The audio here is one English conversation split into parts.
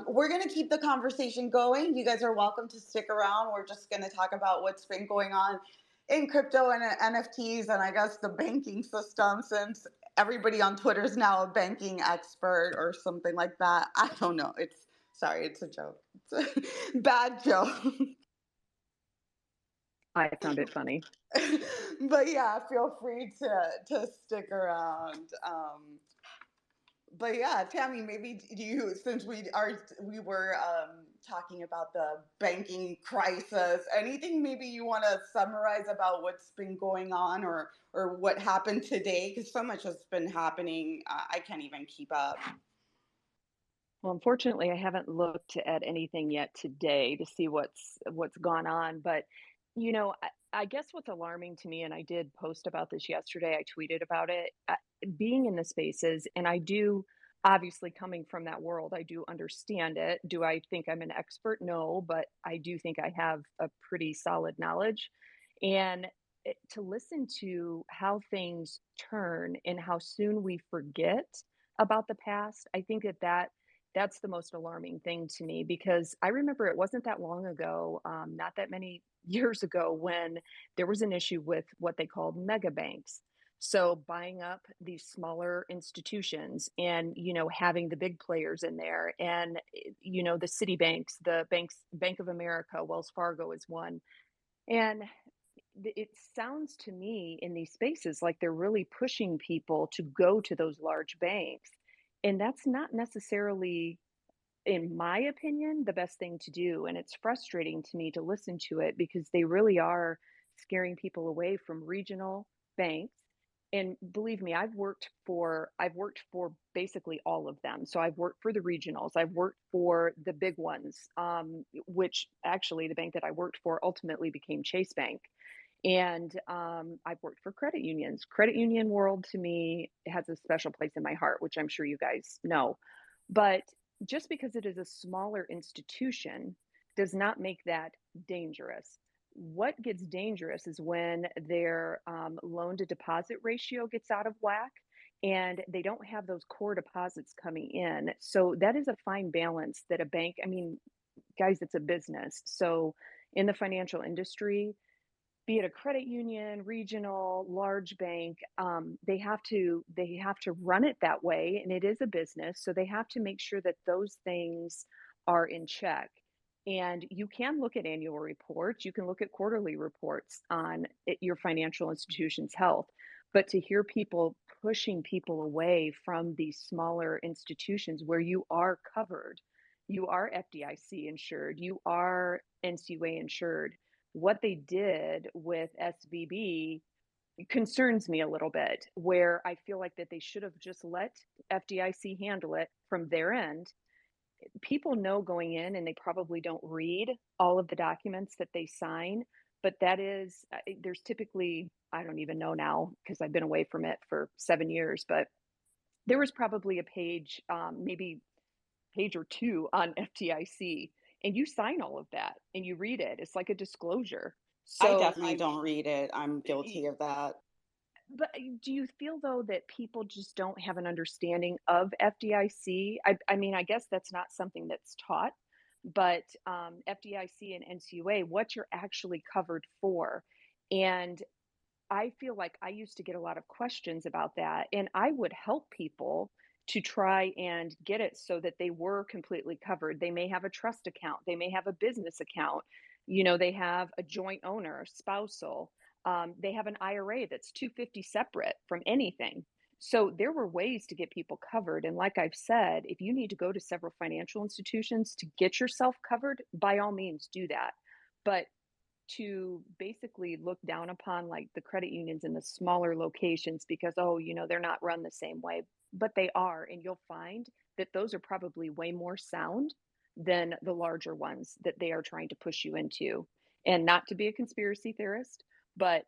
We're going to keep the conversation going. You guys are welcome to stick around. We're just going to talk about what's been going on in crypto and NFTs and I guess the banking system, since everybody on Twitter is now a banking expert or something like that. I don't know. It's a joke. It's a bad joke. I found it funny. But yeah, feel free to stick around. But yeah, Tammy, maybe do you, since we were talking about the banking crisis, anything maybe you want to summarize about what's been going on or what happened today? Because so much has been happening, I can't even keep up. Well, unfortunately, I haven't looked at anything yet today to see what's gone on. But I guess what's alarming to me, and I did post about this yesterday. I tweeted about it. Being in the spaces, and I do obviously coming from that world, I do understand it. Do I think I'm an expert? No, but I do think I have a pretty solid knowledge. And to listen to how things turn and how soon we forget about the past, I think that's the most alarming thing to me because I remember it wasn't that long ago, not that many years ago, when there was an issue with what they called mega banks. So buying up these smaller institutions and having the big players in there, and the Citibanks, the banks, Bank of America, Wells Fargo is one, and it sounds to me in these spaces like they're really pushing people to go to those large banks. And that's not necessarily, in my opinion, the best thing to do. And it's frustrating to me to listen to it because they really are scaring people away from regional banks. And believe me, I've worked for basically all of them. So I've worked for the regionals, I've worked for the big ones, which actually the bank that I worked for ultimately became Chase Bank. And I've worked for credit unions. Credit union world to me has a special place in my heart, which I'm sure you guys know. But just because it is a smaller institution does not make that dangerous. What gets dangerous is when their loan to deposit ratio gets out of whack and they don't have those core deposits coming in. So that is a fine balance that a bank, I mean, guys, it's a business. So in the financial industry, be it a credit union, regional, large bank, they have to run it that way, and it is a business, so they have to make sure that those things are in check. And you can look at annual reports, you can look at quarterly reports on your financial institution's health, but to hear people pushing people away from these smaller institutions where you are covered, you are FDIC insured, you are NCUA insured, what they did with SVB concerns me a little bit, where I feel like that they should have just let FDIC handle it from their end. People know going in and they probably don't read all of the documents that they sign, but that is, there's typically, I don't even know now because I've been away from it for 7 years, but there was probably a page, maybe page or two on FDIC, and you sign all of that and you read it. It's like a disclosure. I So definitely don't read it. I'm I, guilty of that. but do you feel though that people just don't have an understanding of FDIC? I mean, I guess that's not something that's taught, but FDIC and NCUA, what you're actually covered for. And I feel like I used to get a lot of questions about that, and I would help people to try and get it so that they were completely covered. They may have a trust account, they may have a business account, they have a joint owner, spousal, they have an IRA that's 250 separate from anything. So there were ways to get people covered. And like I've said, if you need to go to several financial institutions to get yourself covered, by all means do that. But to basically look down upon like the credit unions in the smaller locations because, oh, they're not run the same way, but they are. And you'll find that those are probably way more sound than the larger ones that they are trying to push you into. And not to be a conspiracy theorist, but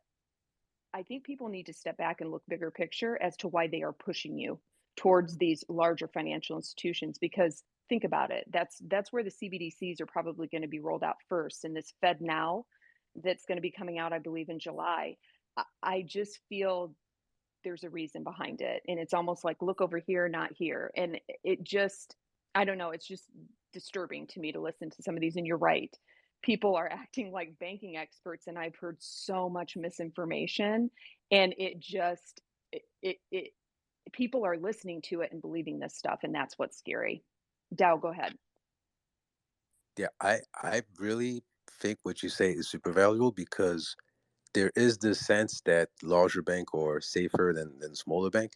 I think people need to step back and look bigger picture as to why they are pushing you towards these larger financial institutions, because think about it, that's where the CBDCs are probably going to be rolled out first, and this Fed Now that's going to be coming out, I believe, in July. I just feel there's a reason behind it, and it's almost like look over here, not here. And it just, I don't know, it's just disturbing to me to listen to some of these. And you're right. People are acting like banking experts, and I've heard so much misinformation, and it people are listening to it and believing this stuff, and that's what's scary. Dow, go ahead. Yeah, I really think what you say is super valuable because there is this sense that larger bank are safer than smaller bank.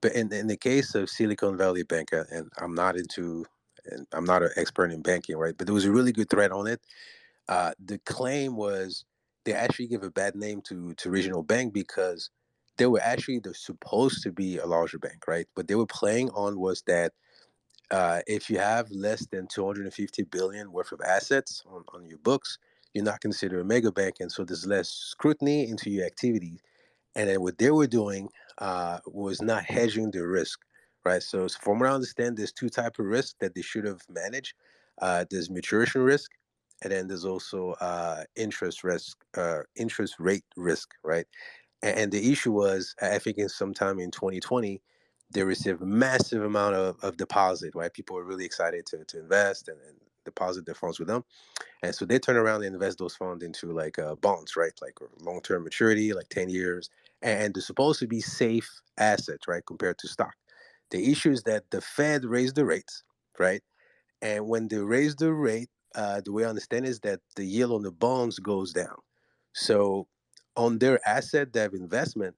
But in the case of Silicon Valley Bank, and I'm not an expert in banking, right? But there was a really good thread on it. The claim was they actually give a bad name to regional bank because they're supposed to be a larger bank, right? What they were playing on was that if you have less than 250 billion worth of assets on your books, you're not considered a mega bank, and so there's less scrutiny into your activities. And then what they were doing was not hedging the risk, right? So from what I understand, there's two types of risk that they should have managed. There's maturation risk, and then there's also interest rate risk, right? And the issue was, I think, in sometime in 2020, they received a massive amount of deposit, right? People were really excited to invest and deposit their funds with them. And so they turn around and invest those funds into like bonds, right? Like long-term maturity, like 10 years. And they're supposed to be safe assets, right? Compared to stock. The issue is that the Fed raised the rates, right? And when they raise the rate, the way I understand is that the yield on the bonds goes down. So on their asset, they have investment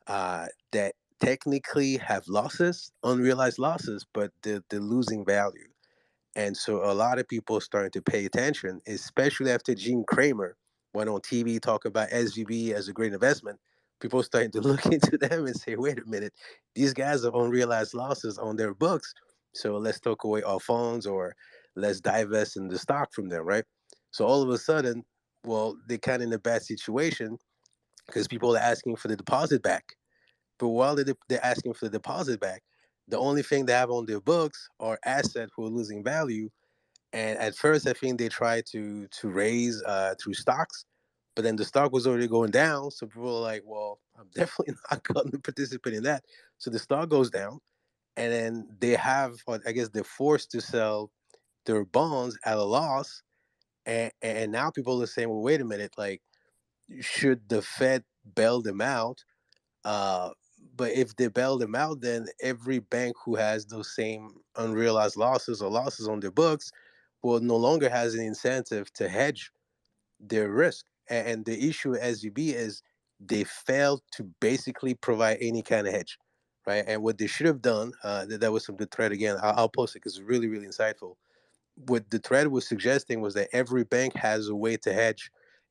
that technically have losses, unrealized losses, but they're losing value. And so a lot of people are starting to pay attention, especially after Gene Kramer went on TV talk about SVB as a great investment. People are starting to look into them and say, wait a minute, these guys have unrealized losses on their books. So let's take away our funds or let's divest in the stock from them, right? So all of a sudden, well, they're kind of in a bad situation because people are asking for the deposit back. But while they're asking for the deposit back, the only thing they have on their books are assets who are losing value. And at first, I think they tried to raise through stocks, but then the stock was already going down. So people were like, "Well, I'm definitely not going to participate in that." So the stock goes down, and then they have, or I guess, they're forced to sell their bonds at a loss. And now people are saying, "Well, wait a minute, like, should the Fed bail them out?" Uh, but if they bail them out, then every bank who has those same unrealized losses or losses on their books will no longer has an incentive to hedge their risk. And the issue with SVB is they failed to basically provide any kind of hedge, right? And what they should have done, that was some good thread again. I'll post it because it's really, really insightful. What the thread was suggesting was that every bank has a way to hedge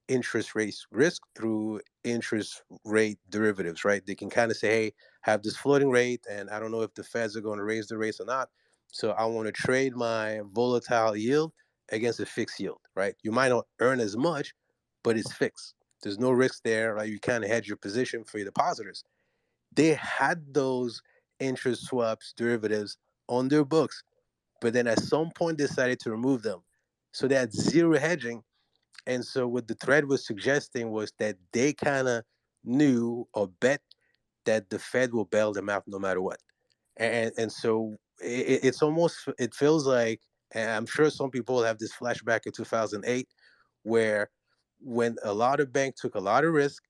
interest rate risk through interest rate derivatives, right? They can kind of say, hey, have this floating rate, and I don't know if the Feds are going to raise the rates or not. So I want to trade my volatile yield against a fixed yield, right? You might not earn as much, but it's fixed. There's no risk there, right? You kind of hedge your position for your depositors. They had those interest swaps derivatives on their books, but then at some point decided to remove them. So they had zero hedging. And so what the thread was suggesting was that they kind of knew or bet that the Fed will bail them out no matter what. And so it's almost, it feels like, and I'm sure some people have this flashback of 2008, where when a lot of banks took a lot of risk,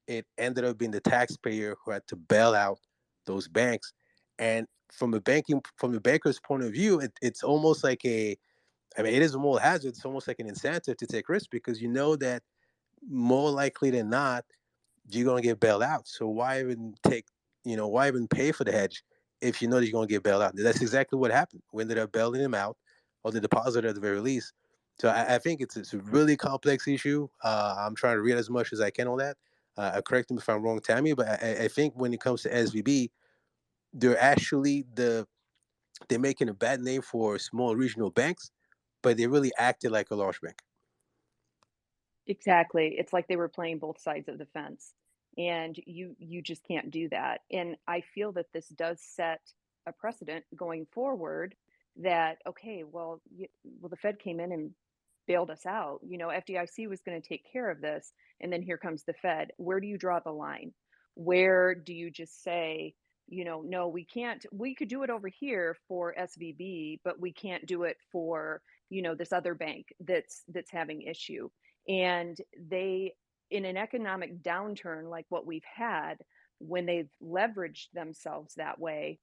it ended up being the taxpayer who had to bail out those banks. And from the banker's point of view, it's almost like I mean, it is a moral hazard. It's almost like an incentive to take risks because you know that more likely than not, you're going to get bailed out. So why even pay for the hedge if you know that you're going to get bailed out? That's exactly what happened. We ended up bailing him out, or the depositor at the very least. So I think it's a really complex issue. I'm trying to read as much as I can on that. Correct me if I'm wrong, Tammy, but I think when it comes to SVB, they're actually they're making a bad name for small regional banks, but they really acted like a large bank. Exactly. It's like they were playing both sides of the fence, and you just can't do that. And I feel that this does set a precedent going forward that, okay, well, the Fed came in and bailed us out. FDIC was going to take care of this, and then here comes the Fed. Where do you draw the line? Where do you just say, no, we can't. We could do it over here for SVB, but we can't do it for, this other bank that's having issue. And they, in an economic downturn like what we've had, when they've leveraged themselves that way,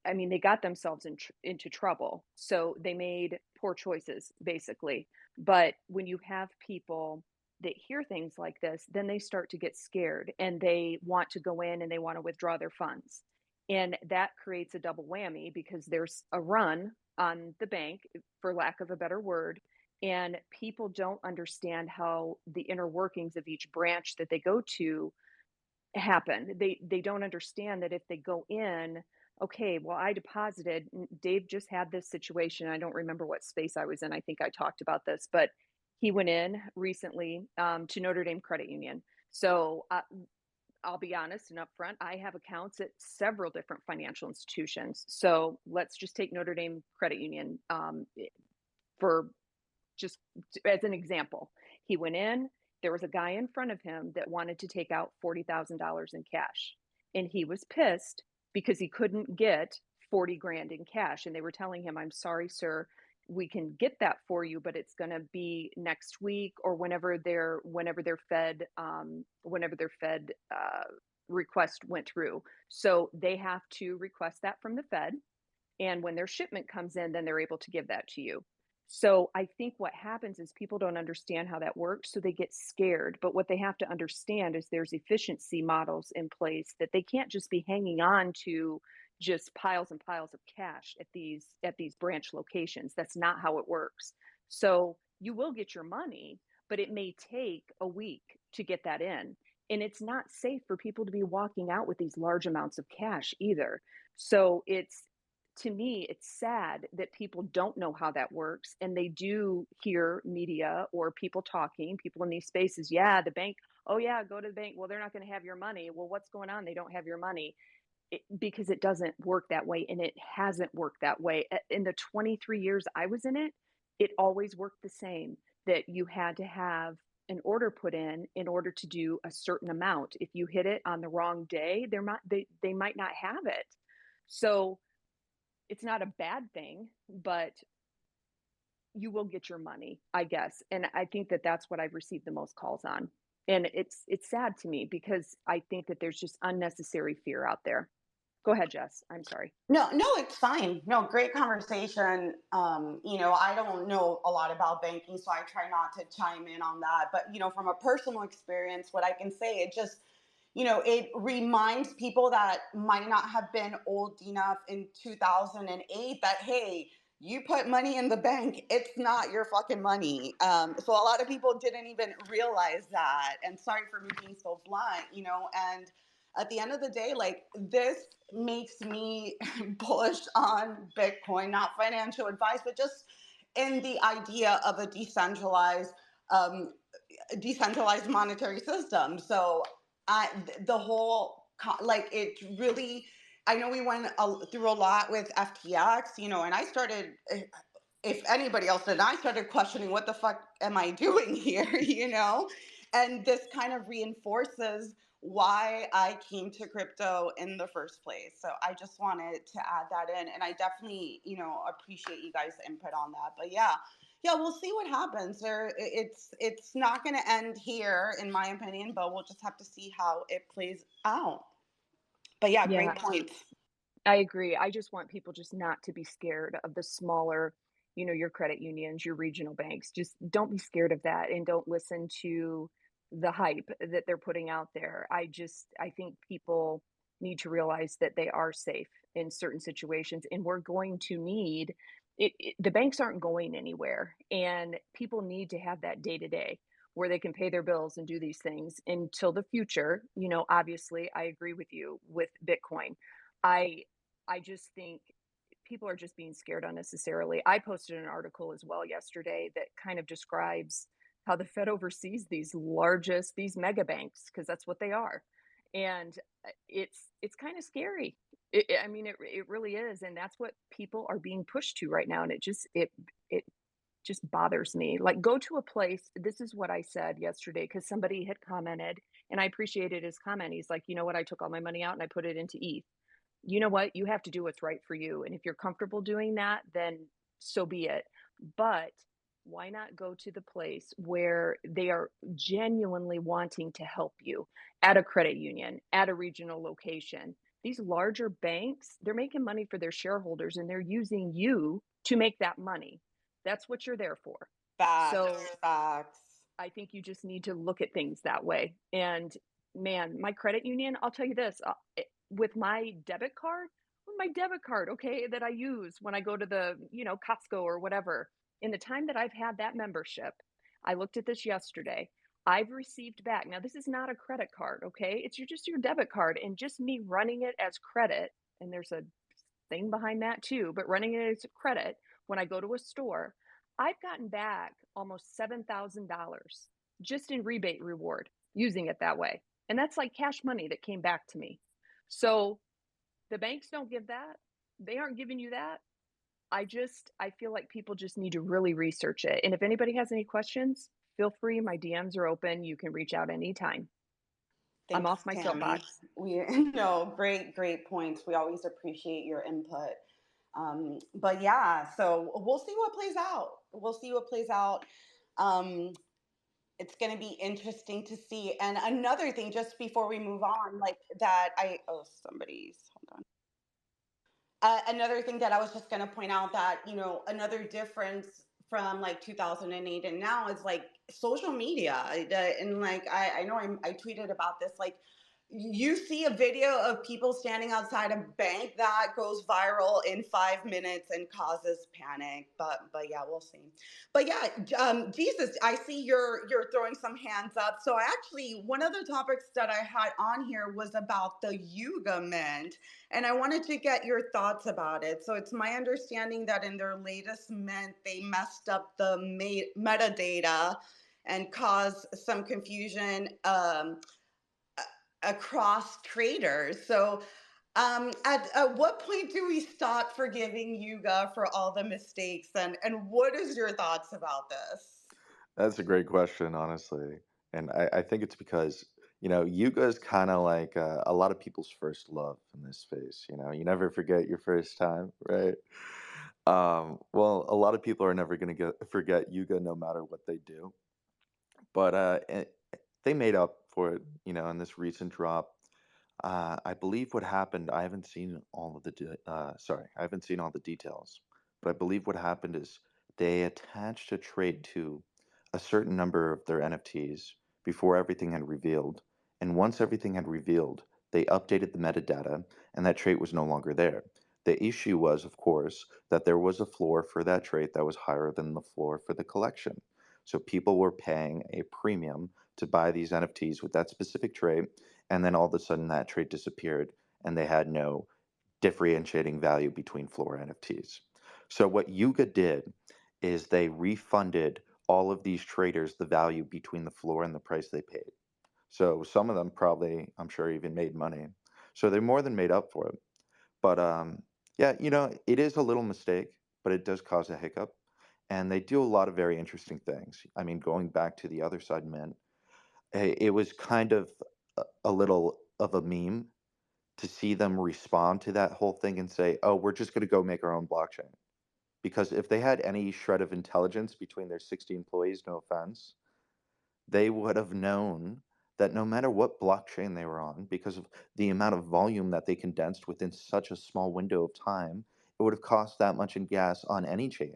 I mean, they got themselves into trouble. So they made poor choices, basically. But when you have people that hear things like this, then they start to get scared and they want to go in and they want to withdraw their funds. And that creates a double whammy because there's a run on the bank, for lack of a better word, and people don't understand how the inner workings of each branch that they go to happen. They don't understand that if they go in, okay, well, I deposited. Dave just had this situation. I don't remember what space I was in. I think I talked about this, but he went in recently to Notre Dame Credit Union. So I'll be honest and upfront, I have accounts at several different financial institutions. So let's just take Notre Dame Credit Union for just as an example. He went in, there was a guy in front of him that wanted to take out $40,000 in cash. And he was pissed because he couldn't get 40 grand in cash. And they were telling him, I'm sorry, sir, we can get that for you, but it's going to be next week or whenever their Fed request went through. So they have to request that from the Fed. And when their shipment comes in, then they're able to give that to you. So I think what happens is people don't understand how that works, so they get scared. But what they have to understand is there's efficiency models in place that they can't just be hanging on to just piles and piles of cash at these branch locations. That's not how it works. So you will get your money, but it may take a week to get that in. And it's not safe for people to be walking out with these large amounts of cash either. So to me, it's sad that people don't know how that works and they do hear media or people in these spaces. Yeah, the bank. Oh yeah, go to the bank. Well, they're not going to have your money. Well, what's going on? They don't have your money because it doesn't work that way. And it hasn't worked that way. In the 23 years I was in it, it always worked the same, that you had to have an order put in order to do a certain amount. If you hit it on the wrong day, they might not have it. So it's not a bad thing, but you will get your money, I guess. And I think that that's what I've received the most calls on. And it's sad to me because I think that there's just unnecessary fear out there. Go ahead, Jess. I'm sorry. No, it's fine. No, great conversation. I don't know a lot about banking, so I try not to chime in on that. But, from a personal experience, what I can say, it just, it reminds people that might not have been old enough in 2008 that, hey, you put money in the bank, it's not your fucking money. So a lot of people didn't even realize that. And sorry for me being so blunt, and at the end of the day, like, this makes me bullish on Bitcoin, not financial advice, but just in the idea of a decentralized monetary system. So the whole, it really, I know we went through a lot with FTX, and I started, if anybody else did, I started questioning what the fuck am I doing here, and this kind of reinforces why I came to crypto in the first place. So I just wanted to add that in, and I definitely, appreciate you guys' input on that. But yeah, we'll see what happens. It's not going to end here, in my opinion, but we'll just have to see how it plays out. But yeah, great points. I agree. I just want people just not to be scared of the smaller, your credit unions, your regional banks. Just don't be scared of that and don't listen to the hype that they're putting out there. I think people need to realize that they are safe in certain situations and we're going to need the banks aren't going anywhere and people need to have that day to day where they can pay their bills and do these things until the future. Obviously I agree with you with Bitcoin. I just think people are just being scared unnecessarily. I posted an article as well yesterday that kind of describes how the Fed oversees these mega banks, because that's what they are. And it's kind of scary. It really is. And that's what people are being pushed to right now. And it just bothers me. Like, go to a place. This is what I said yesterday, because somebody had commented and I appreciated his comment. He's like, you know what? I took all my money out and I put it into ETH. you know what? You have to do what's right for you. And if you're comfortable doing that, then so be it. But why not go to the place where they are genuinely wanting to help you at a credit union, at a regional location? These larger banks, they're making money for their shareholders and they're using you to make that money. That's what you're there for. Facts, So facts. I think you just need to look at things that way. And man, my credit union, I'll tell you this, with my debit card, okay, that I use when I go to the, Costco or whatever, in the time that I've had that membership, I looked at this yesterday. I've received back. Now, this is not a credit card, okay? It's just your debit card and just me running it as credit. And there's a thing behind that too, but running it as a credit when I go to a store, I've gotten back almost $7,000 just in rebate reward using it that way. And that's like cash money that came back to me. So the banks don't give that. They aren't giving you that. I feel like people just need to really research it. And if anybody has any questions, feel free. My DMs are open. You can reach out anytime. I'm Thanks, off my Tammy. soapbox. We no, great points. We always appreciate your input. But yeah, so we'll see what plays out. We'll see what plays out. It's going to be interesting to see. And another thing, just before we move on, like that, somebody's, hold on. Another thing that I was just going to point out that, another difference from like 2008 and now is like social media. And like, I know I tweeted about this, like you see a video of people standing outside a bank that goes viral in 5 minutes and causes panic. But yeah, we'll see. But yeah, Jesus, I see you're throwing some hands up. So one of the topics that I had on here was about the Yuga mint, and I wanted to get your thoughts about it. So it's my understanding that in their latest mint, they messed up the metadata and caused some confusion across traders. So at what point do we stop forgiving Yuga for all the mistakes? And what is your thoughts about this? That's a great question, honestly. And I think it's because, Yuga is kind of like a lot of people's first love in this space. You never forget your first time, right? Well, a lot of people are never going to forget Yuga no matter what they do. But they made up for it, in this recent drop. I believe what happened, I haven't seen all of I haven't seen all the details, but I believe what happened is they attached a trade to a certain number of their NFTs before everything had revealed. And once everything had revealed, they updated the metadata and that trait was no longer there. The issue was, of course, that there was a floor for that trait that was higher than the floor for the collection. So people were paying a premium to buy these NFTs with that specific trait, and then all of a sudden that trait disappeared and they had no differentiating value between floor NFTs. So what Yuga did is they refunded all of these traders the value between the floor and the price they paid. So some of them probably, I'm sure, even made money. So they more than made up for it. But yeah, it is a little mistake, but it does cause a hiccup. And they do a lot of very interesting things. I mean, going back to the other side, man, it was kind of a little of a meme to see them respond to that whole thing and say, "Oh, we're just going to go make our own blockchain." Because if they had any shred of intelligence between their 60 employees, no offense, they would have known that no matter what blockchain they were on, because of the amount of volume that they condensed within such a small window of time, it would have cost that much in gas on any chain.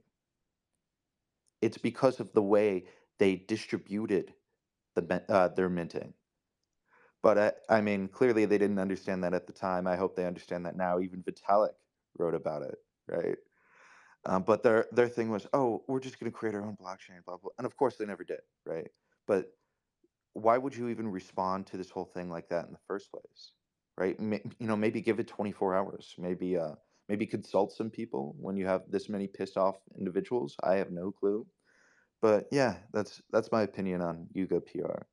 It's because of the way they distributed their minting. But I mean, clearly they didn't understand that at the time. I hope they understand that now. Even Vitalik wrote about it, right? But their thing was, oh, we're just going to create our own blockchain, blah blah. And of course, they never did, right? But why would you even respond to this whole thing like that in the first place, right? Maybe give it 24 hours. Maybe consult some people when you have this many pissed off individuals. I have no clue. But yeah, that's my opinion on Yuga PR.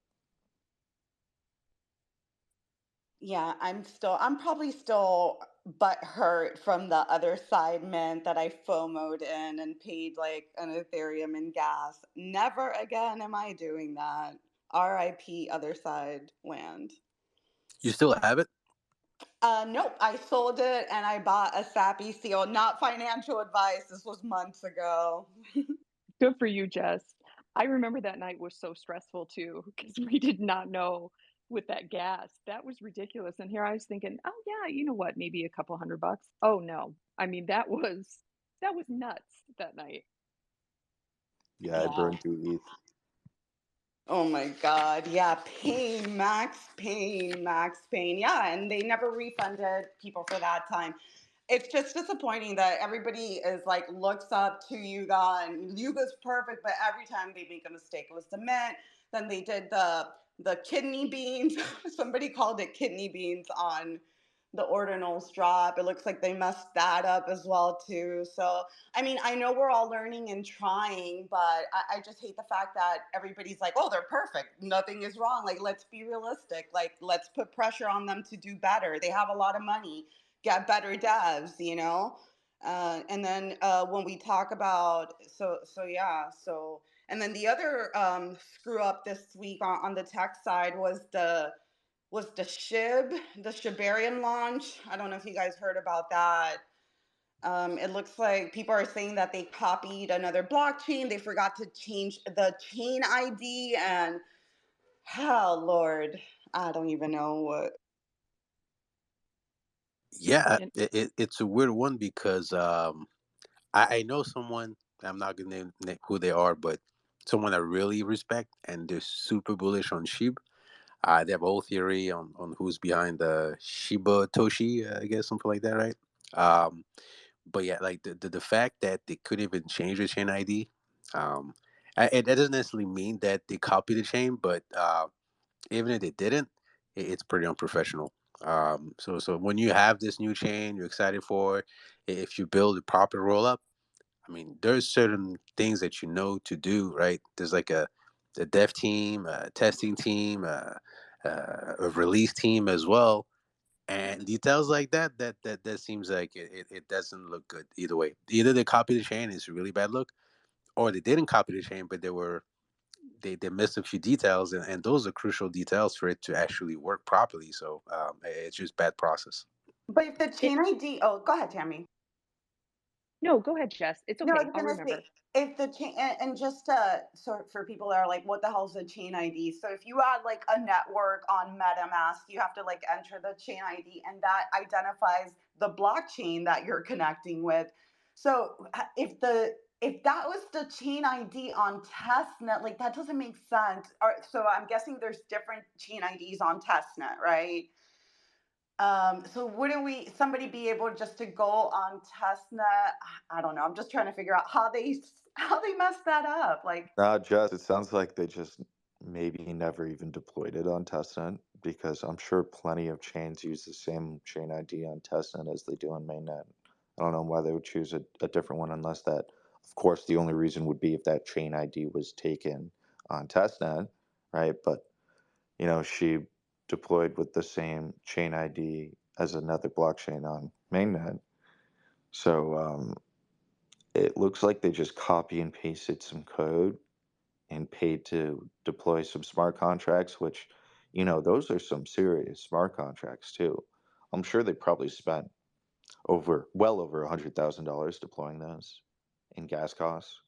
Yeah, I'm probably still butthurt from the other side mint that I FOMO'd in and paid like an Ethereum in gas. Never again am I doing that. RIP other side land. You still have it? Nope, I sold it and I bought a sappy seal. Not financial advice. This was months ago. Good for you, Jess. I remember that night was so stressful too because we did not know with that gas. That was ridiculous. And here I was thinking, oh yeah, you know what? Maybe a couple $100. Oh no. I mean, that was nuts that night. Yeah, I Yeah. burned through ETH. Oh my God. Yeah. Pain, max pain, max pain. Yeah. And they never refunded people for that time. It's just disappointing that everybody is like looks up to Yuga and Yuga's perfect, but every time they make a mistake, it was the mint. Then they did the kidney beans. Somebody called it kidney beans on the ordinals drop. It looks like they messed that up as well too. So I mean, I know we're all learning and trying, but I just hate the fact that everybody's like, oh, they're perfect. Nothing is wrong. Like, let's be realistic. Like, let's put pressure on them to do better. They have a lot of money. Get better devs, you know? And then when we talk about, and then the other screw up this week on the tech side was the SHIB, the Shibarium launch. I don't know if you guys heard about that. It looks like people are saying that they copied another blockchain. They forgot to change the chain ID, and oh Lord, I don't even know what. Yeah, And it's a weird one because I know someone. I'm not gonna name who they are, but someone I really respect, and they're super bullish on SHIB. They have a whole theory on who's behind the Shiba Toshi, I guess something like that, right? Um, but yeah, like the fact that they couldn't even change the chain ID, that doesn't necessarily mean that they copied the chain, but even if they didn't, it's pretty unprofessional. So when you have this new chain, you're excited for it. If you build a proper roll up, I mean, there's certain things that you know to do, right? There's like a dev team, a testing team, a release team as well. And details like that seems like it doesn't look good either way. Either they copy the chain, it's a really bad look, or they didn't copy the chain, but they missed a few details, and those are crucial details for it to actually work properly. So it's just bad process. But if the it, chain ID, oh, go ahead, Tammy. no, go ahead, Jess. It's No, I okay. was I'll gonna remember. say if the chain and just so for people that are like, what the hell is a chain ID? So if you add like a network on MetaMask, you have to like enter the chain ID, and that identifies the blockchain that you're connecting with. So if that was the chain ID on testnet, like that doesn't make sense. So I'm guessing there's different chain IDs on testnet, right? So wouldn't somebody be able just to go on testnet? I don't know. I'm just trying to figure out how they messed that up. Like, Nah, Jess, it sounds like they just maybe never even deployed it on testnet because I'm sure plenty of chains use the same chain ID on testnet as they do on mainnet. I don't know why they would choose a different one unless that, of course, the only reason would be if that chain ID was taken on testnet, right? But, she deployed with the same chain ID as another blockchain on mainnet. So it looks like they just copy and pasted some code and paid to deploy some smart contracts, which, those are some serious smart contracts too. I'm sure they probably spent well over $100,000 deploying those in gas costs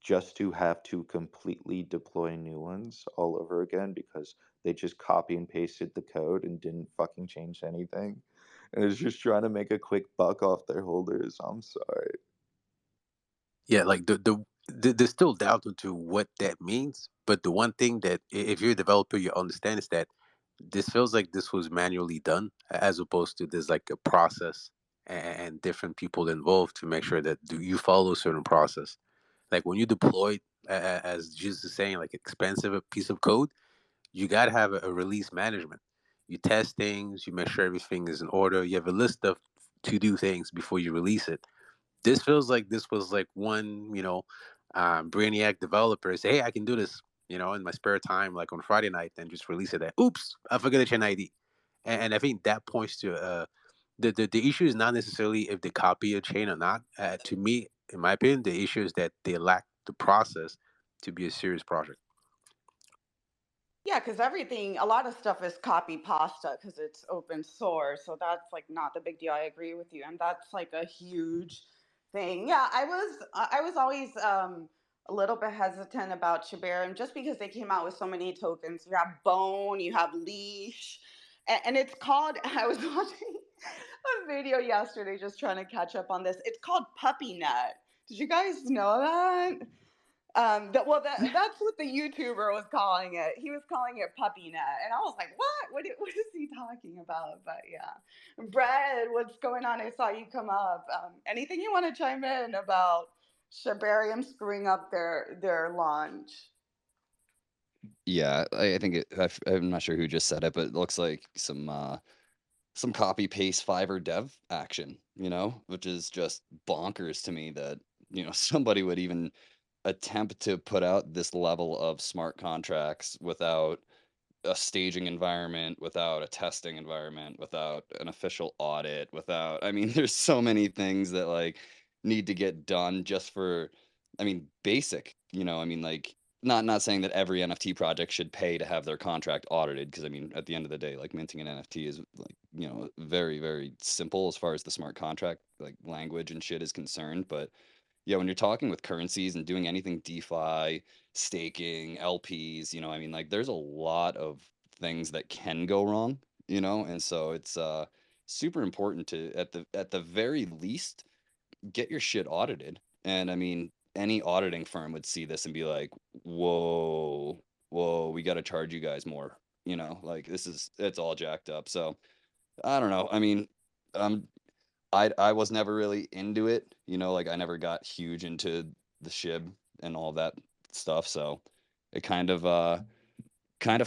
just to have to completely deploy new ones all over again because they just copy and pasted the code and didn't fucking change anything. And it's just trying to make a quick buck off their holders. I'm sorry. Yeah, like there's still doubt into what that means. But the one thing that if you're a developer, you understand is that this feels like this was manually done, as opposed to there's like a process and different people involved to make sure that you follow a certain process. Like when you deploy, as Jesus is saying, like expensive a piece of code, you got to have a release management. You test things, you make sure everything is in order. You have a list of to do things before you release it. This feels like this was like one, brainiac developer say, hey, I can do this, in my spare time, like on Friday night, and just release it. That, oops, I forgot the chain ID. And I think that points to the issue is not necessarily if they copy a chain or not. To me, in my opinion, the issue is that they lack the process to be a serious project. Yeah, because everything, a lot of stuff is copy pasta because it's open source. So that's like not the big deal. I agree with you, and that's like a huge thing. Yeah, I was always a little bit hesitant about Shibarium just because they came out with so many tokens. You have Bone, you have Leash, and it's called. I was watching a video yesterday just trying to catch up on this. It's called Puppy Net. Did you guys know that? That's what the YouTuber was calling it. He was calling it puppy net, and I was like, "What? What is he talking about?" But yeah, Brad, what's going on? I saw you come up. Anything you want to chime in about Shibarium screwing up their launch? Yeah, I think I'm not sure who just said it, but it looks like some copy paste Fiverr dev action, which is just bonkers to me that, somebody would even attempt to put out this level of smart contracts without a staging environment, without a testing environment, without an official audit, I mean, there's so many things that like need to get done just for, I mean, basic, I mean, like not saying that every NFT project should pay to have their contract audited, because I mean, at the end of the day, like minting an NFT is like, very, very simple as far as the smart contract, like language and shit is concerned. But yeah, when you're talking with currencies and doing anything DeFi, staking, LPs, I mean, like there's a lot of things that can go wrong, and so it's super important to at the very least get your shit audited. And I mean, any auditing firm would see this and be like, "Whoa, whoa, we got to charge you guys more." Like it's all jacked up. So I don't know. I mean, um, I was never really into it, like I never got huge into the SHIB and all that stuff, so it kind of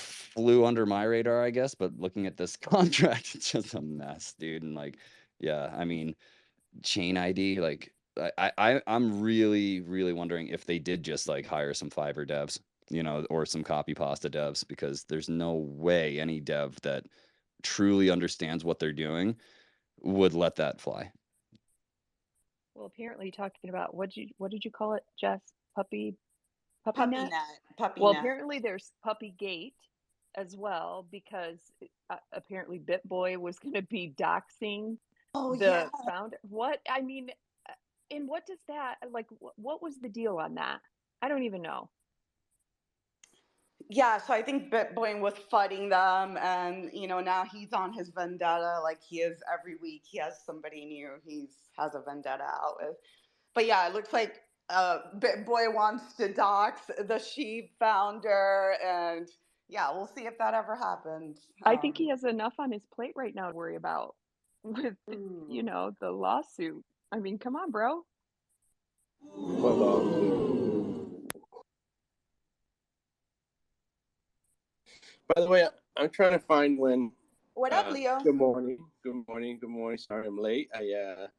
flew under my radar, I guess. But looking at this contract, it's just a mess, dude. And like, yeah, I mean, chain ID, like I'm really, really wondering if they did just like hire some Fiverr devs, or some copy pasta devs, because there's no way any dev that truly understands what they're doing would let that fly. Well, apparently talking about what did you call it, Jess? Puppy Puppy net? net, puppy Well, net. apparently there's Puppy Gate as well, because apparently BitBoy was going to be doxing Oh the yeah. founder. What I mean, and what does that like? What was the deal on that? I don't even know. Yeah, so I think Bitcoin was fighting them, and now he's on his vendetta, like he is every week. He has somebody new he has a vendetta out with. But yeah, it looks like Bitboy wants to dox the SHIB founder, and yeah, we'll see if that ever happens. I think he has enough on his plate right now to worry about with Ooh. the lawsuit. I mean, come on, bro. What lawsuit? By the way, I'm trying to find when. What up, Leo? Good morning. Good morning. Good morning. Sorry I'm late. I had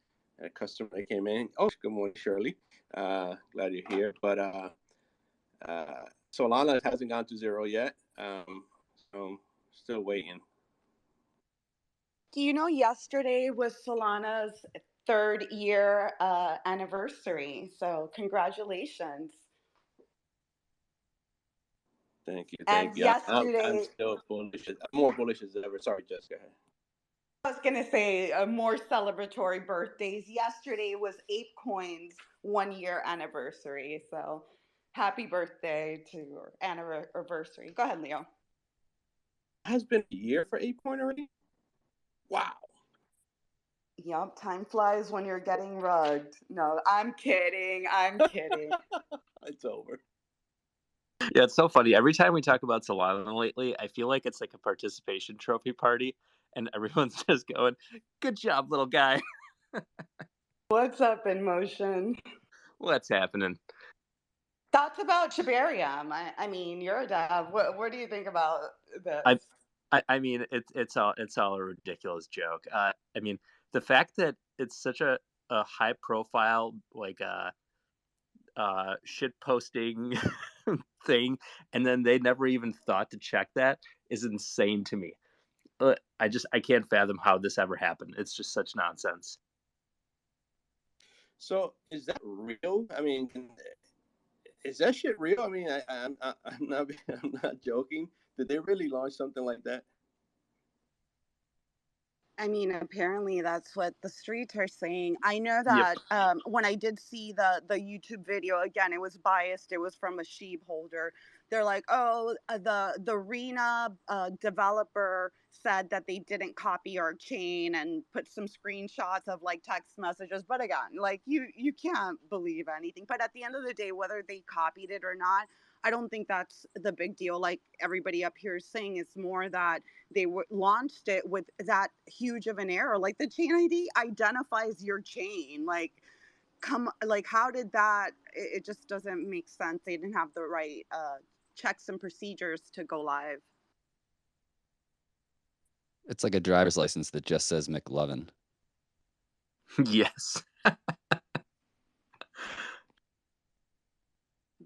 a customer that came in. Oh, good morning, Shirley. Glad you're here. But Solana hasn't gone to zero yet. So still waiting. Do you know yesterday was Solana's 3rd year anniversary? So congratulations. Thank you. And Thank you. I'm yesterday, still bullish. I'm more bullish as ever. Sorry, Jessica. I was going to say more celebratory birthdays. Yesterday was ApeCoin's 1-year anniversary. So happy birthday to your anniversary. Go ahead, Leo. Has been a year for ApeCoin already? Wow. Yup, time flies when you're getting rugged. No, I'm kidding. I'm kidding. It's over. Yeah, it's so funny. Every time we talk about Solana lately, I feel like it's like a participation trophy party, and everyone's just going, "Good job, little guy." What's up, in motion? What's happening? Thoughts about Shibarium? I mean, you're a dev. What do you think about this? I mean, it's all a ridiculous joke. I mean, the fact that it's such a high profile like shit posting thing, and then they never even thought to check that is insane to me. I can't fathom how this ever happened. It's just such nonsense. So is that real? I mean, Is that shit real? I mean, I'm not I'm not joking. Did they really launch something like that? I mean, apparently that's what the streets are saying. I know Yep. that when I did see the YouTube video, again, it was biased. It was from a SHIB holder. They're like, oh, the arena developer said that they didn't copy our chain and put some screenshots of like text messages. But again, like you can't believe anything. But at the end of the day, whether they copied it or not, I don't think that's the big deal. Like everybody up here is saying, it's more that they launched it with that huge of an error. Like the chain ID identifies your chain. Like, how did that? It just doesn't make sense. They didn't have the right checks and procedures to go live. It's like a driver's license that just says McLovin. Yes.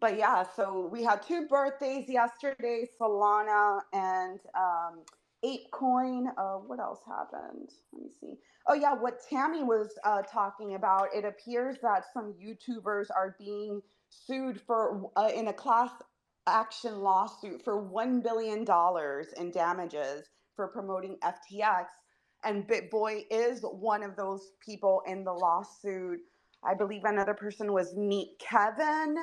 But yeah, so we had 2 birthdays yesterday, Solana and ApeCoin. What else happened? Let me see. Oh yeah, what Tammy was talking about, it appears that some YouTubers are being sued for in a class action lawsuit for $1 billion in damages for promoting FTX. And BitBoy is one of those people in the lawsuit. I believe another person was Meet Kevin.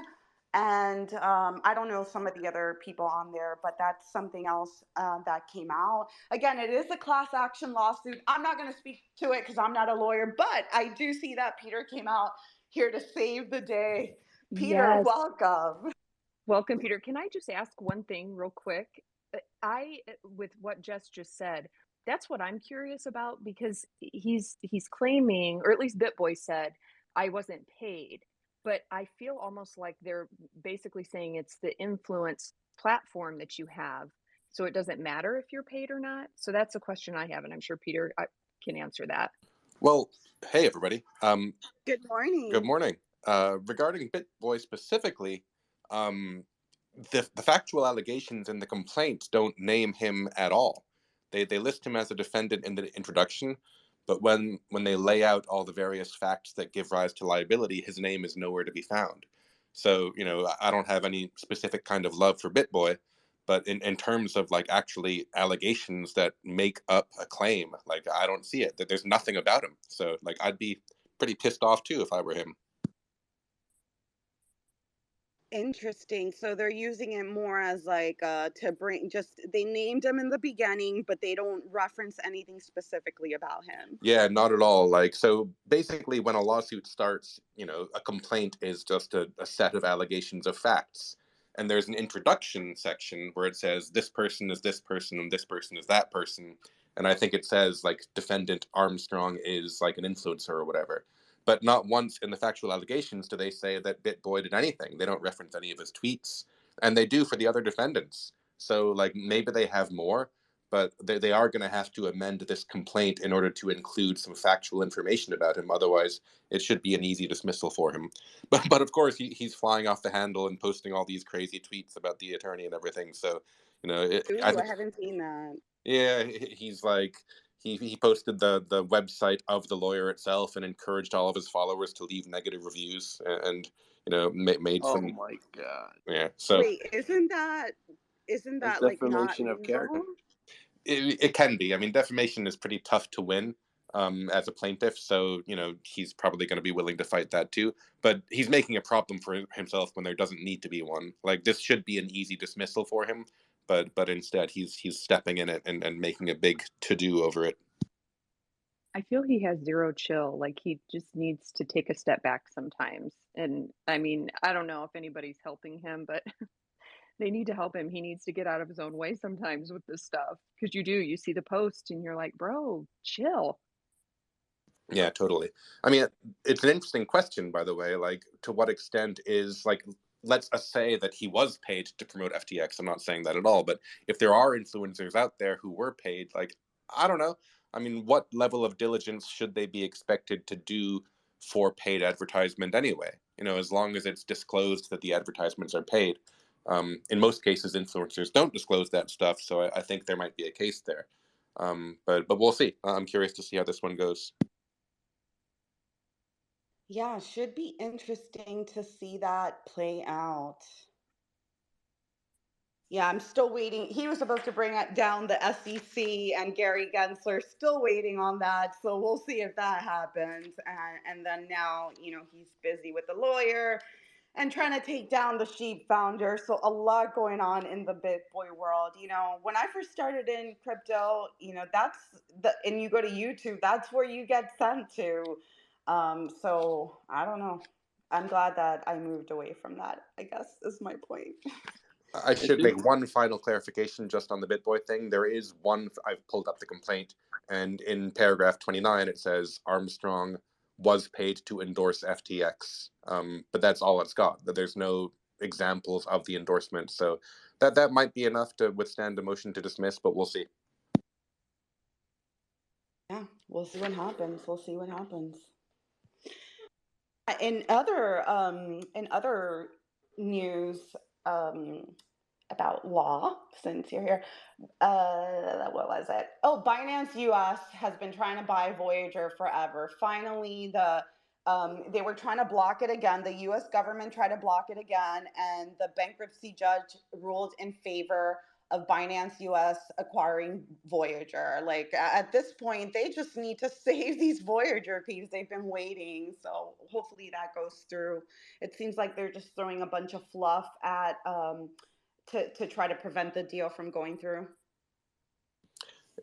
And I don't know some of the other people on there, but that's something else that came out. Again, it is a class action lawsuit. I'm not going to speak to it because I'm not a lawyer, but I do see that Peter came out here to save the day. Peter, Yes. welcome. Welcome, Peter. Can I just ask one thing real quick? With what Jess just said, that's what I'm curious about, because he's claiming, or at least BitBoy said, I wasn't paid. But I feel almost like they're basically saying it's the influence platform that you have, so it doesn't matter if you're paid or not. So that's a question I have, and I'm sure Peter can answer that. Well, hey everybody. Good morning. Good morning. Regarding BitBoy specifically, the factual allegations in the complaint don't name him at all. They list him as a defendant in the introduction, but when they lay out all the various facts that give rise to liability, his name is nowhere to be found. So, you know, I don't have any specific kind of love for BitBoy, but in terms of like actually allegations that make up a claim, like I don't see it. That there's nothing about him. So like I'd be pretty pissed off too if I were him. Interesting. So they're using it more as like to bring, just they named him in the beginning, but they don't reference anything specifically about him. Yeah, not at all. Like, so basically when a lawsuit starts, you know, a complaint is just a set of allegations of facts. And there's an introduction section where it says this person is this person and this person is that person. And I think it says like defendant Armstrong is like an influencer or whatever. But not once in the factual allegations do they say that BitBoy did anything. They don't reference any of his tweets. And they do for the other defendants. So like maybe they have more, but they are going to have to amend this complaint in order to include some factual information about him. Otherwise, it should be an easy dismissal for him. But of course, he's flying off the handle and posting all these crazy tweets about the attorney and everything. So, you know, I haven't seen that. Yeah, he's like he posted the website of the lawyer itself and encouraged all of his followers to leave negative reviews and you know made Oh some. my god! Yeah, so Wait, isn't that That's like not defamation of character. legal? it can be. I mean, defamation is pretty tough to win as a plaintiff, so you know he's probably going to be willing to fight that too. But he's making a problem for himself when there doesn't need to be one. Like this should be an easy dismissal for him, but instead he's stepping in it and making a big to-do over it. I feel he has zero chill. Like he just needs to take a step back sometimes. And I mean, I don't know if anybody's helping him, but they need to help him. He needs to get out of his own way sometimes with this stuff. Because you see the post and you're like, bro, chill. Yeah, totally. I mean, it's an interesting question, by the way. Like, to what extent is like, let's say that he was paid to promote FTX. I'm not saying that at all, but if there are influencers out there who were paid, like, I don't know. I mean, what level of diligence should they be expected to do for paid advertisement anyway? You know, as long as it's disclosed that the advertisements are paid. In most cases, influencers don't disclose that stuff, so I think there might be a case there. But we'll see. I'm curious to see how this one goes. Yeah, should be interesting to see that play out. Yeah, I'm still waiting. He was supposed to bring down the SEC, and Gary Gensler still waiting on that. So we'll see if that happens. And then now, he's busy with the lawyer and trying to take down the SHIB founder. So a lot going on in the BitBoy world. When I first started in crypto, that's and you go to YouTube, that's where you get sent to. So I don't know. I'm glad that I moved away from that, I guess is my point. I should make one final clarification just on the BitBoy thing. There is one, I've pulled up the complaint, and in paragraph 29 it says Armstrong was paid to endorse FTX. But that's all it's got. There's no examples of the endorsement. So that might be enough to withstand a motion to dismiss, but we'll see. Yeah, we'll see what happens. We'll see what happens. In other news about law, since you're here, what was it? Oh, Binance US has been trying to buy Voyager forever. Finally, they were trying to block it again. The US government tried to block it again, and the bankruptcy judge ruled in favor of Binance US acquiring Voyager. Like at this point, they just need to save these Voyager peeps. They've been waiting, so hopefully that goes through. It seems like they're just throwing a bunch of fluff at to try to prevent the deal from going through.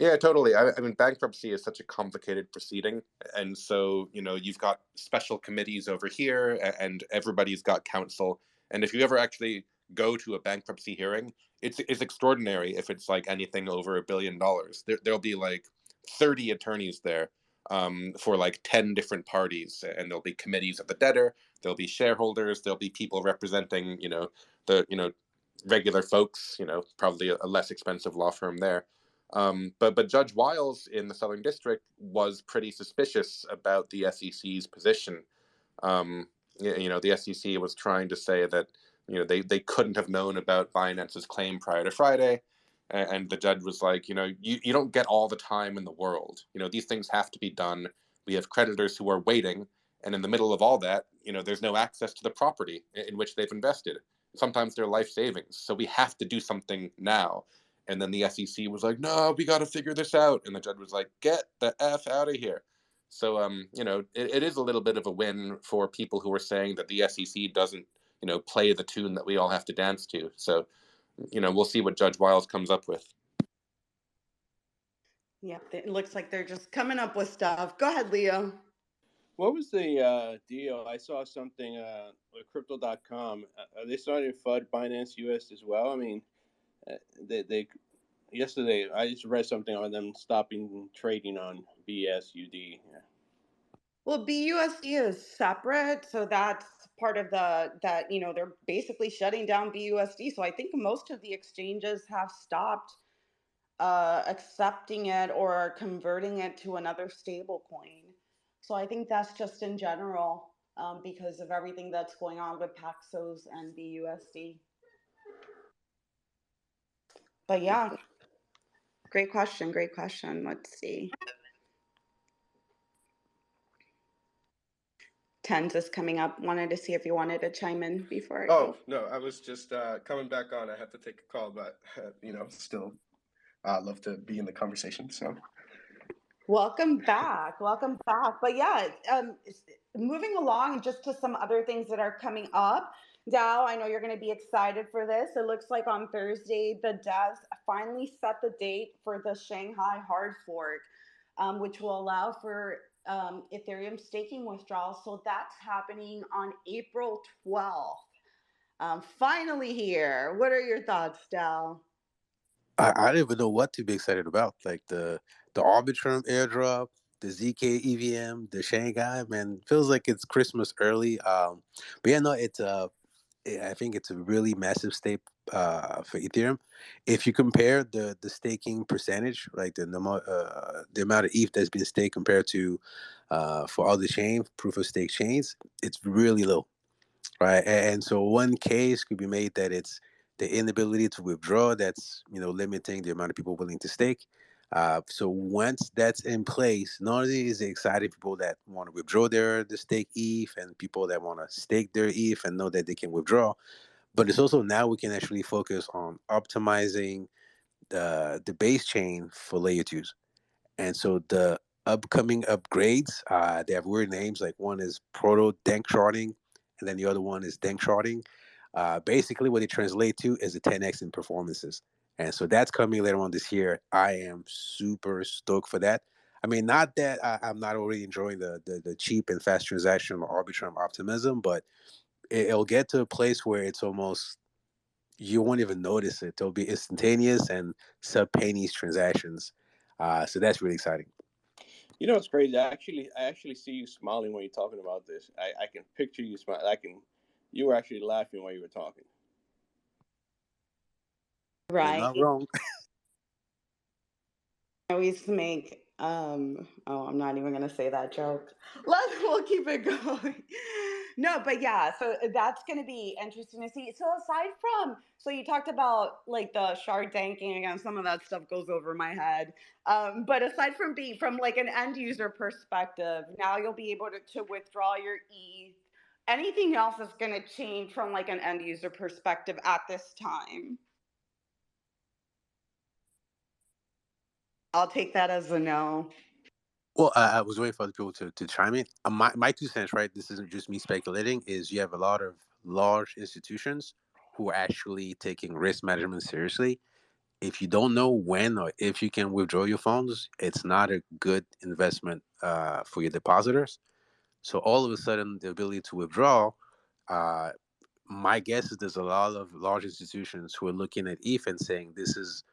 Yeah, totally. I mean, bankruptcy is such a complicated proceeding. And so, you've got special committees over here and everybody's got counsel. And if you ever actually go to a bankruptcy hearing, it's extraordinary if it's like anything over $1 billion. There'll be like 30 attorneys there for like 10 different parties. And there'll be committees of the debtor, there'll be shareholders, there'll be people representing, the regular folks, probably a less expensive law firm there. But Judge Wiles in the Southern District was pretty suspicious about the SEC's position. The SEC was trying to say that they couldn't have known about Binance's claim prior to Friday, and the judge was like, you don't get all the time in the world. These things have to be done. We have creditors who are waiting, and in the middle of all that, there's no access to the property in which they've invested. Sometimes they're life savings, so we have to do something now. And then the SEC was like, no, we got to figure this out. And the judge was like, get the F out of here. So, it is a little bit of a win for people who are saying that the SEC doesn't, play the tune that we all have to dance to. So, we'll see what Judge Wiles comes up with. Yeah, it looks like they're just coming up with stuff. Go ahead, Leo. What was the deal? I saw something with Crypto.com. Are they starting to FUD Binance US as well? I mean, they yesterday I just read something on them stopping trading on BSUD. Yeah. Well, BUSD is separate, so that's part of that. They're basically shutting down BUSD. So I think most of the exchanges have stopped accepting it or converting it to another stable coin. So I think that's just in general because of everything that's going on with Paxos and BUSD. But yeah, great question. Great question. Let's see. Tens is coming up. Wanted to see if you wanted to chime in before I go. Oh, no, I was just coming back on. I had to take a call, but, still love to be in the conversation. So, welcome back. Welcome back. But yeah, moving along just to some other things that are coming up. Dow, I know you're going to be excited for this. It looks like on Thursday, the devs finally set the date for the Shanghai Hardfork, which will allow for Ethereum staking withdrawals. So that's happening on April 12th. Finally here. What are your thoughts, Dow? I don't even know what to be excited about. Like the Arbitrum airdrop, the ZK EVM, the Shanghai, man, feels like it's Christmas early. But yeah, no, I think it's a really massive stake for Ethereum. If you compare the staking percentage, like the amount of ETH that's been staked compared to for other chain proof of stake chains, it's really low, right? And so one case could be made that it's the inability to withdraw that's limiting the amount of people willing to stake. So once that's in place, not only is it exciting people that want to withdraw the stake ETH and people that want to stake their ETH and know that they can withdraw, but it's also now we can actually focus on optimizing the base chain for layer twos. And so the upcoming upgrades, they have weird names. Like one is proto dank sharding, and then the other one is dank sharding. Basically, what they translate to is a 10x in performances. And so that's coming later on this year. I am super stoked for that. I mean, not that I'm not already enjoying the cheap and fast transaction or arbitrary optimism, but it'll get to a place where it's almost you won't even notice it. It'll be instantaneous and sub pennies transactions. So that's really exciting. You know, it's crazy. I actually see you smiling when you're talking about this. I can picture you smiling. You were actually laughing while you were talking. You're Right. not wrong. I always make I'm not even gonna say that joke. We'll keep it going. No, but yeah, so that's gonna be interesting to see. So aside from, so you talked about like the shard tanking, and some of that stuff goes over my head. But aside from being from like an end user perspective, now you'll be able to withdraw your ETH. Anything else is gonna change from like an end user perspective at this time? I'll take that as a no. Well, I was waiting for other people to chime in. My 2 cents, right? This isn't just me speculating. Is you have a lot of large institutions who are actually taking risk management seriously. If you don't know when or if you can withdraw your funds, it's not a good investment for your depositors. So all of a sudden, the ability to withdraw, uh, my guess is there's a lot of large institutions who are looking at ETH and saying this is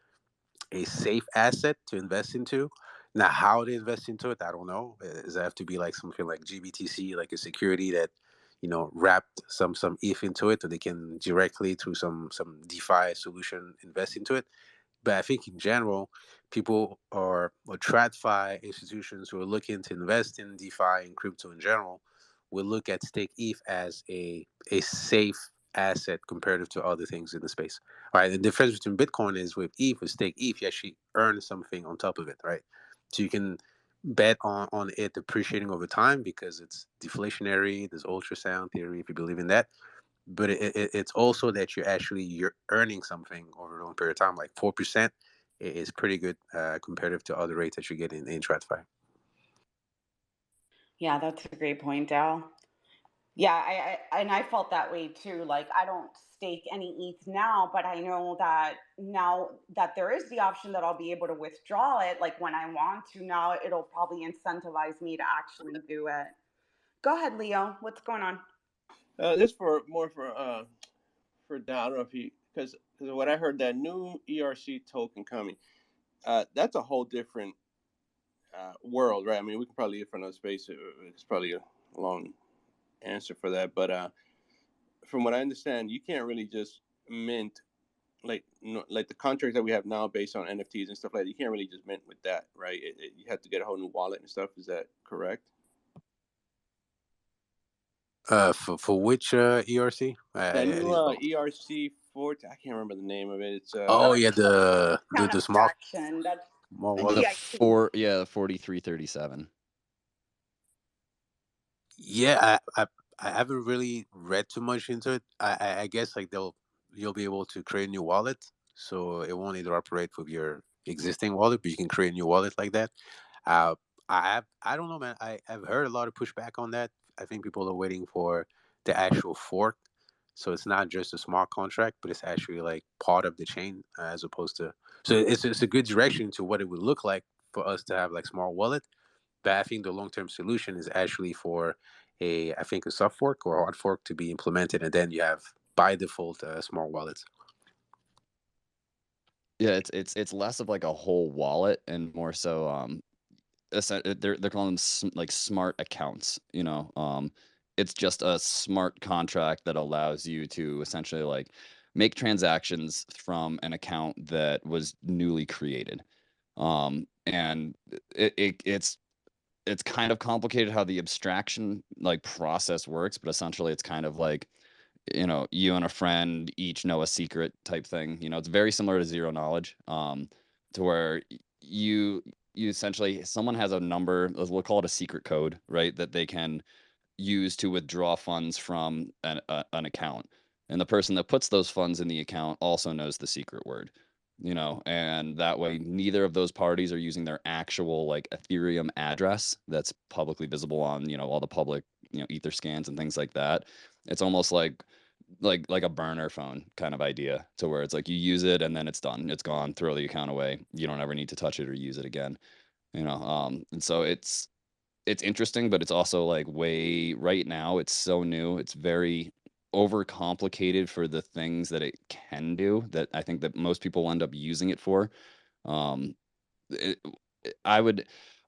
a safe asset to invest into. Now, how they invest into it, I don't know. Does it have to be like something like GBTC, like a security that, wrapped some ETH into it, or they can directly through some DeFi solution invest into it? But I think in general, people or TradFi institutions who are looking to invest in DeFi and crypto in general will look at stake ETH as a safe asset comparative to other things in the space. All right. The difference between Bitcoin is with ETH, with stake ETH, you actually earn something on top of it, right? So you can bet on it appreciating over time because it's deflationary. There's ultrasound theory if you believe in that, but it's also that you're earning something over a long period of time. Like 4% is pretty good comparative to other rates that you get in TradFi. Yeah, that's a great point, Dal. Yeah, I felt that way too. Like I don't stake any ETH now, but I know that now that there is the option that I'll be able to withdraw it, like when I want to. Now it'll probably incentivize me to actually do it. Go ahead, Leo. What's going on? This for Dow. I don't know if he because what I heard that new ERC token coming. That's a whole different world, right? I mean, we can probably get from another space. It's probably a long answer for that, but from what I understand, you can't really just mint like like the contracts that we have now based on NFTs and stuff like that. You can't really just mint with that, right? You have to get a whole new wallet and stuff. Is that correct? For which ERC? That I new didn't follow. ERC 40, I can't remember the name of it. It's Oh yeah, Count the small abstraction. That's wallet. CIP. 4337. Yeah, I haven't really read too much into it. I guess like you'll be able to create a new wallet, so it won't interoperate with your existing wallet, but you can create a new wallet like that. Uh, I don't know, man. I've heard a lot of pushback on that. I think people are waiting for the actual fork, so it's not just a smart contract, but it's actually like part of the chain as opposed to. So it's a good direction to what it would look like for us to have like smart wallet. But I think the long term solution is actually for I think a soft fork or a hard fork to be implemented, and then you have by default smart wallets. Yeah, it's less of like a whole wallet and more so they're calling them like smart accounts, it's just a smart contract that allows you to essentially like make transactions from an account that was newly created. And it's kind of complicated how the abstraction like process works, but essentially it's kind of like you and a friend each know a secret type thing. It's very similar to zero knowledge, to where you essentially, someone has a number, we'll call it a secret code, right, that they can use to withdraw funds from an account, and the person that puts those funds in the account also knows the secret word, and that way neither of those parties are using their actual like Ethereum address that's publicly visible on all the public ether scans and things like that. It's almost like a burner phone kind of idea, to where it's like you use it and then it's done, it's gone, throw the account away, you don't ever need to touch it or use it again. And so it's interesting, but it's also like way right now, it's so new, it's very overcomplicated for the things that it can do, that I think that most people will end up using it for. Um, it, I would,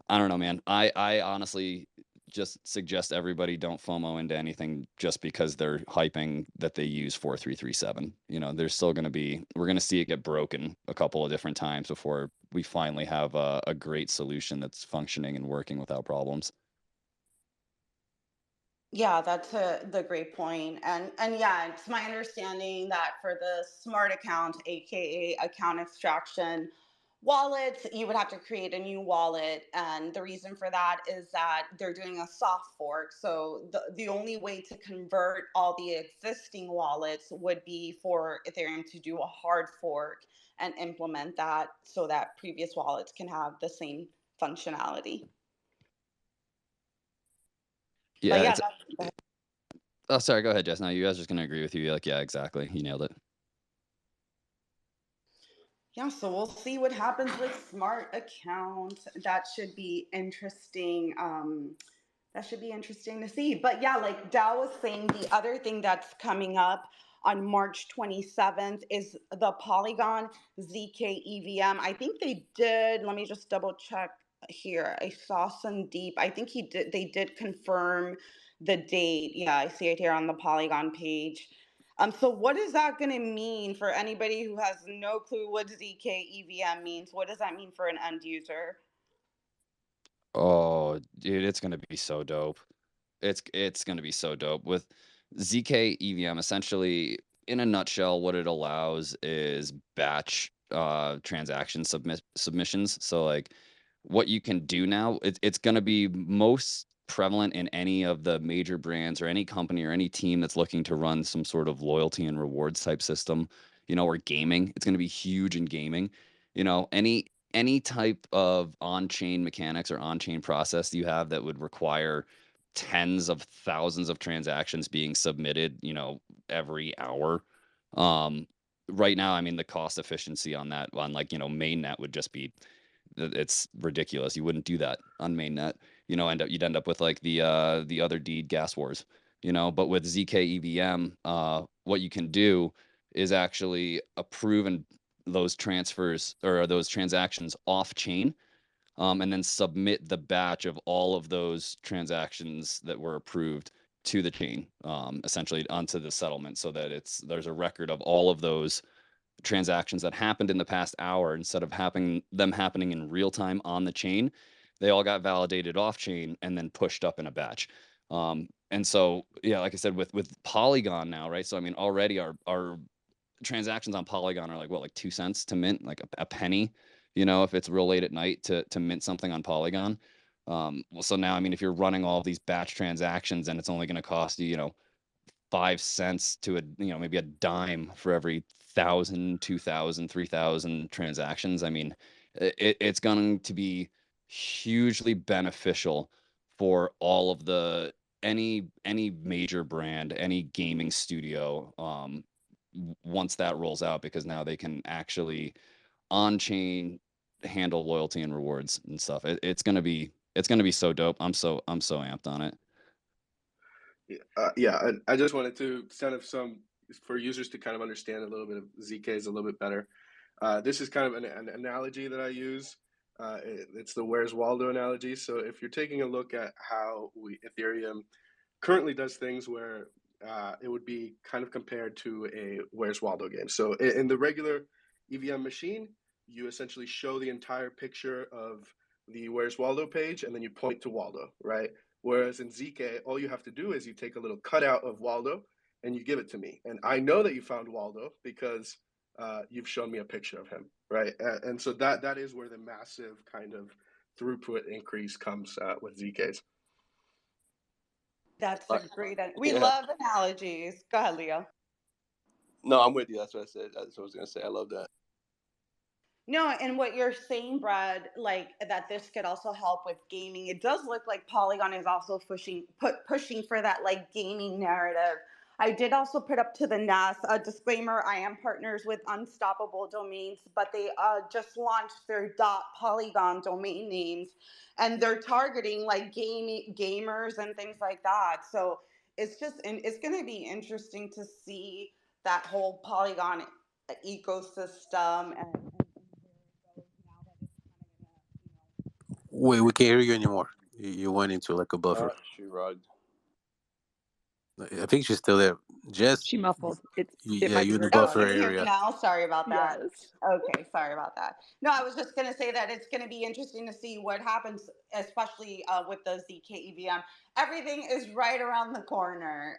I don't know, man. I honestly just suggest everybody don't FOMO into anything just because they're hyping that they use 4337. There's still going to be, we're going to see it get broken a couple of different times before we finally have a great solution that's functioning and working without problems. Yeah, that's the great point. And yeah, it's my understanding that for the smart account, aka account extraction wallets, you would have to create a new wallet. And the reason for that is that they're doing a soft fork. So the only way to convert all the existing wallets would be for Ethereum to do a hard fork and implement that so that previous wallets can have the same functionality. But Yeah, yeah, it's oh, sorry, go ahead, Jess. No, you guys are just gonna agree with you. You're like, yeah, exactly, you nailed it. yeah, so we'll see what happens with smart account. That should be interesting. That should be interesting to see. But yeah, like Dow was saying, the other thing that's coming up on March 27th is the Polygon ZK EVM. I think they did, let me just double check here. I saw Sandeep. I think they did confirm the date. Yeah, I see it here on the Polygon page. So what is that going to mean for anybody who has no clue what ZK EVM means? What does that mean for an end user? Oh, dude, it's gonna be so dope. It's gonna be so dope with ZK EVM. Essentially, in a nutshell, what it allows is batch transaction submissions. So like what you can do now, it's gonna be most prevalent in any of the major brands or any company or any team that's looking to run some sort of loyalty and rewards type system, or gaming. It's gonna be huge in gaming. Any type of on-chain mechanics or on-chain process you have that would require tens of thousands of transactions being submitted, every hour. Um, right now, I mean, the cost efficiency on that, on like, mainnet would just be, it's ridiculous. You wouldn't do that on mainnet. You'd end up with like the other deed gas wars. But with ZK EVM, what you can do is actually approve and those transfers or those transactions off chain, and then submit the batch of all of those transactions that were approved to the chain, essentially onto the settlement, so that there's a record of all of those transactions that happened in the past hour. Instead of happening in real time on the chain, they all got validated off chain and then pushed up in a batch. And so, yeah, like I said, with Polygon now, right? So I mean, already our transactions on Polygon are like what, like 2 cents to mint, like a penny, if it's real late at night to mint something on Polygon. Well, so now, I mean, if you're running all of these batch transactions and it's only going to cost you, 5 cents to maybe a dime for every 1,000, 2,000, 3,000 transactions. I mean, it's going to be hugely beneficial for all of any major brand, any gaming studio, once that rolls out, because now they can actually on chain handle loyalty and rewards and stuff. It's gonna be so dope. I'm so amped on it. Yeah, I just wanted to set up for users to kind of understand a little bit of ZKs a little bit better. This is kind of an analogy that I use. It's the Where's Waldo analogy. So if you're taking a look at how Ethereum currently does things, where it would be kind of compared to a Where's Waldo game. So in the regular EVM machine, you essentially show the entire picture of the Where's Waldo page, and then you point to Waldo, right? Whereas in ZK, all you have to do is you take a little cutout of Waldo and you give it to me. And I know that you found Waldo because you've shown me a picture of him, right? And so that is where the massive kind of throughput increase comes with ZKs. That's a great. We Yeah. love analogies. Go ahead, Leo. No, I'm with you. That's what I said. That's what I was gonna say. I love that. No, and what you're saying, Brad, like that this could also help with gaming. It does look like Polygon is also pushing for that like gaming narrative. I did also put up to the NAS a disclaimer. I am partners with Unstoppable Domains, but they just launched their .polygon domain names, and they're targeting like gamers and things like that. So it's going to be interesting to see that whole Polygon ecosystem and Wait, we can't hear you anymore. You went into like a buffer. She rugged. I think she's still there. Jess, She muffled. It yeah, might be you're in the her Oh, buffer can phone. you hear me area. now? Sorry about that. Yes. Okay, sorry about that. No, I was just going to say that it's going to be interesting to see what happens, especially with the ZK EVM. Everything is right around the corner.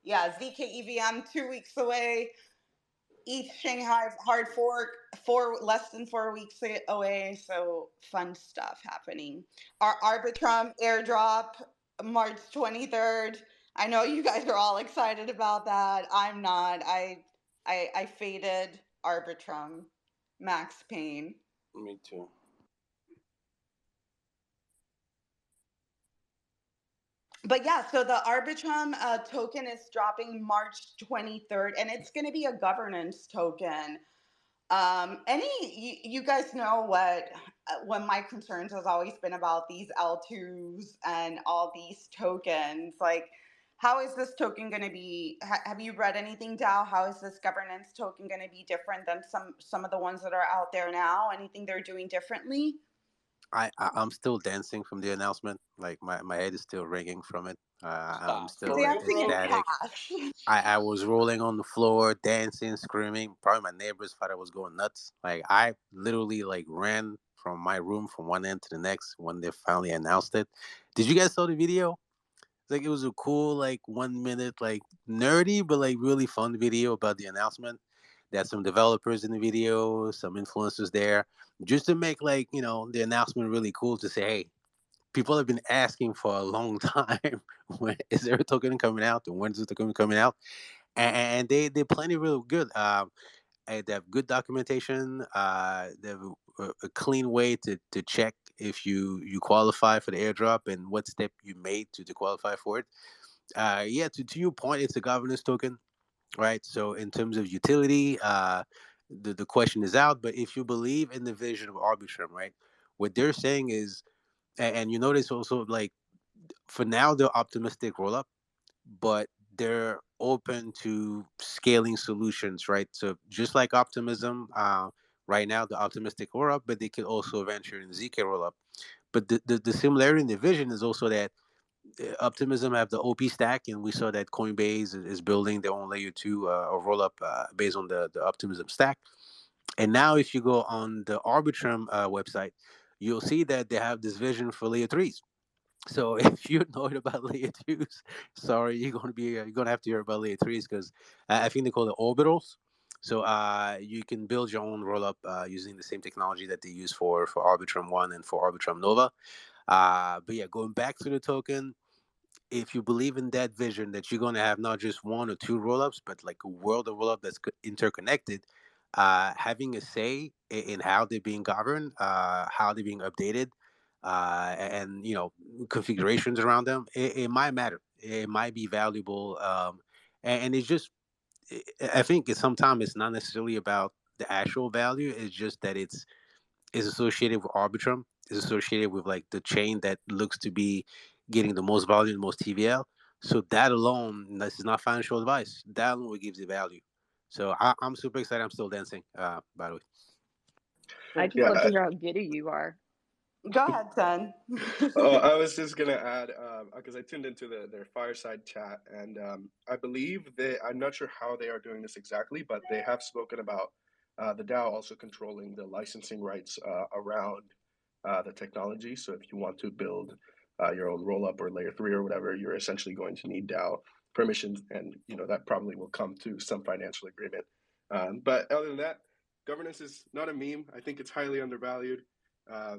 Yeah, ZK EVM 2 weeks away. ETH Shanghai Hardfork less than 4 weeks away. So fun stuff happening. Our Arbitrum airdrop March 23rd. I know you guys are all excited about that. I'm not. I faded Arbitrum. Max Payne. Me too. But yeah, so the Arbitrum token is dropping March 23rd, and it's going to be a governance token. You guys know what one of my concerns has always been about these L2s and all these tokens. Like, how is this token going to be? Have you read anything, Dow? How is this governance token going to be different than some of the ones that are out there now? Anything they're doing differently? I'm still dancing from the announcement. Like my head is still ringing from it. I'm still Dancing in ecstatic. cash. I was rolling on the floor, dancing, screaming. Probably my neighbors thought I was going nuts. Like I literally like ran from my room from one end to the next when they finally announced it. Did you guys saw the video? Like it was a cool like 1 minute like nerdy but like really fun video about the announcement. They had some developers in the video, some influencers there, just to make like the announcement really cool. To say, hey, people have been asking for a long time. When is there a token coming out? And when's the token coming out? And they plenty really good. They have good documentation. They have a clean way to check if you qualify for the airdrop and what step you made to qualify for it. Yeah, to your point, it's a governance token, right? So in terms of utility, the question is out. But if you believe in the vision of Arbitrum, right, what they're saying is, and you notice also like for now they're optimistic roll up, but they're open to scaling solutions, right? So just like Optimism, right now the optimistic roll up, but they could also venture in ZK roll up. But the similarity in the vision is also that Optimism have the OP stack, and we saw that Coinbase is building their own layer 2 or roll up based on the Optimism stack. And now if you go on the Arbitrum website, you'll see that they have this vision for layer 3s. So if you're annoyed about layer 2s, sorry, you're gonna have to hear about layer 3s, because I think they call it orbitals. So you can build your own rollup using the same technology that they use for Arbitrum 1 and for Arbitrum Nova. But yeah, going back to the token, if you believe in that vision that you're going to have not just one or two rollups, but like a world of rollup that's interconnected, having a say in how they're being governed, how they're being updated, and configurations around them, it might matter. It might be valuable, and it's just. I think sometimes it's not necessarily about the actual value. It's just that is associated with Arbitrum, is associated with like the chain that looks to be getting the most volume, the most TVL. So that alone, this is not financial advice. That alone gives you value. So I'm super excited. I'm still dancing, by the way. I just Yeah. love to hear how giddy you are. Go ahead, son. I was just gonna add because I tuned into their fireside chat, and I believe I'm not sure how they are doing this exactly, but they have spoken about the DAO also controlling the licensing rights around the technology. So if you want to build your own rollup or layer 3 or whatever, you're essentially going to need DAO permissions, and that probably will come to some financial agreement But other than that, governance is not a meme. I think it's highly undervalued. I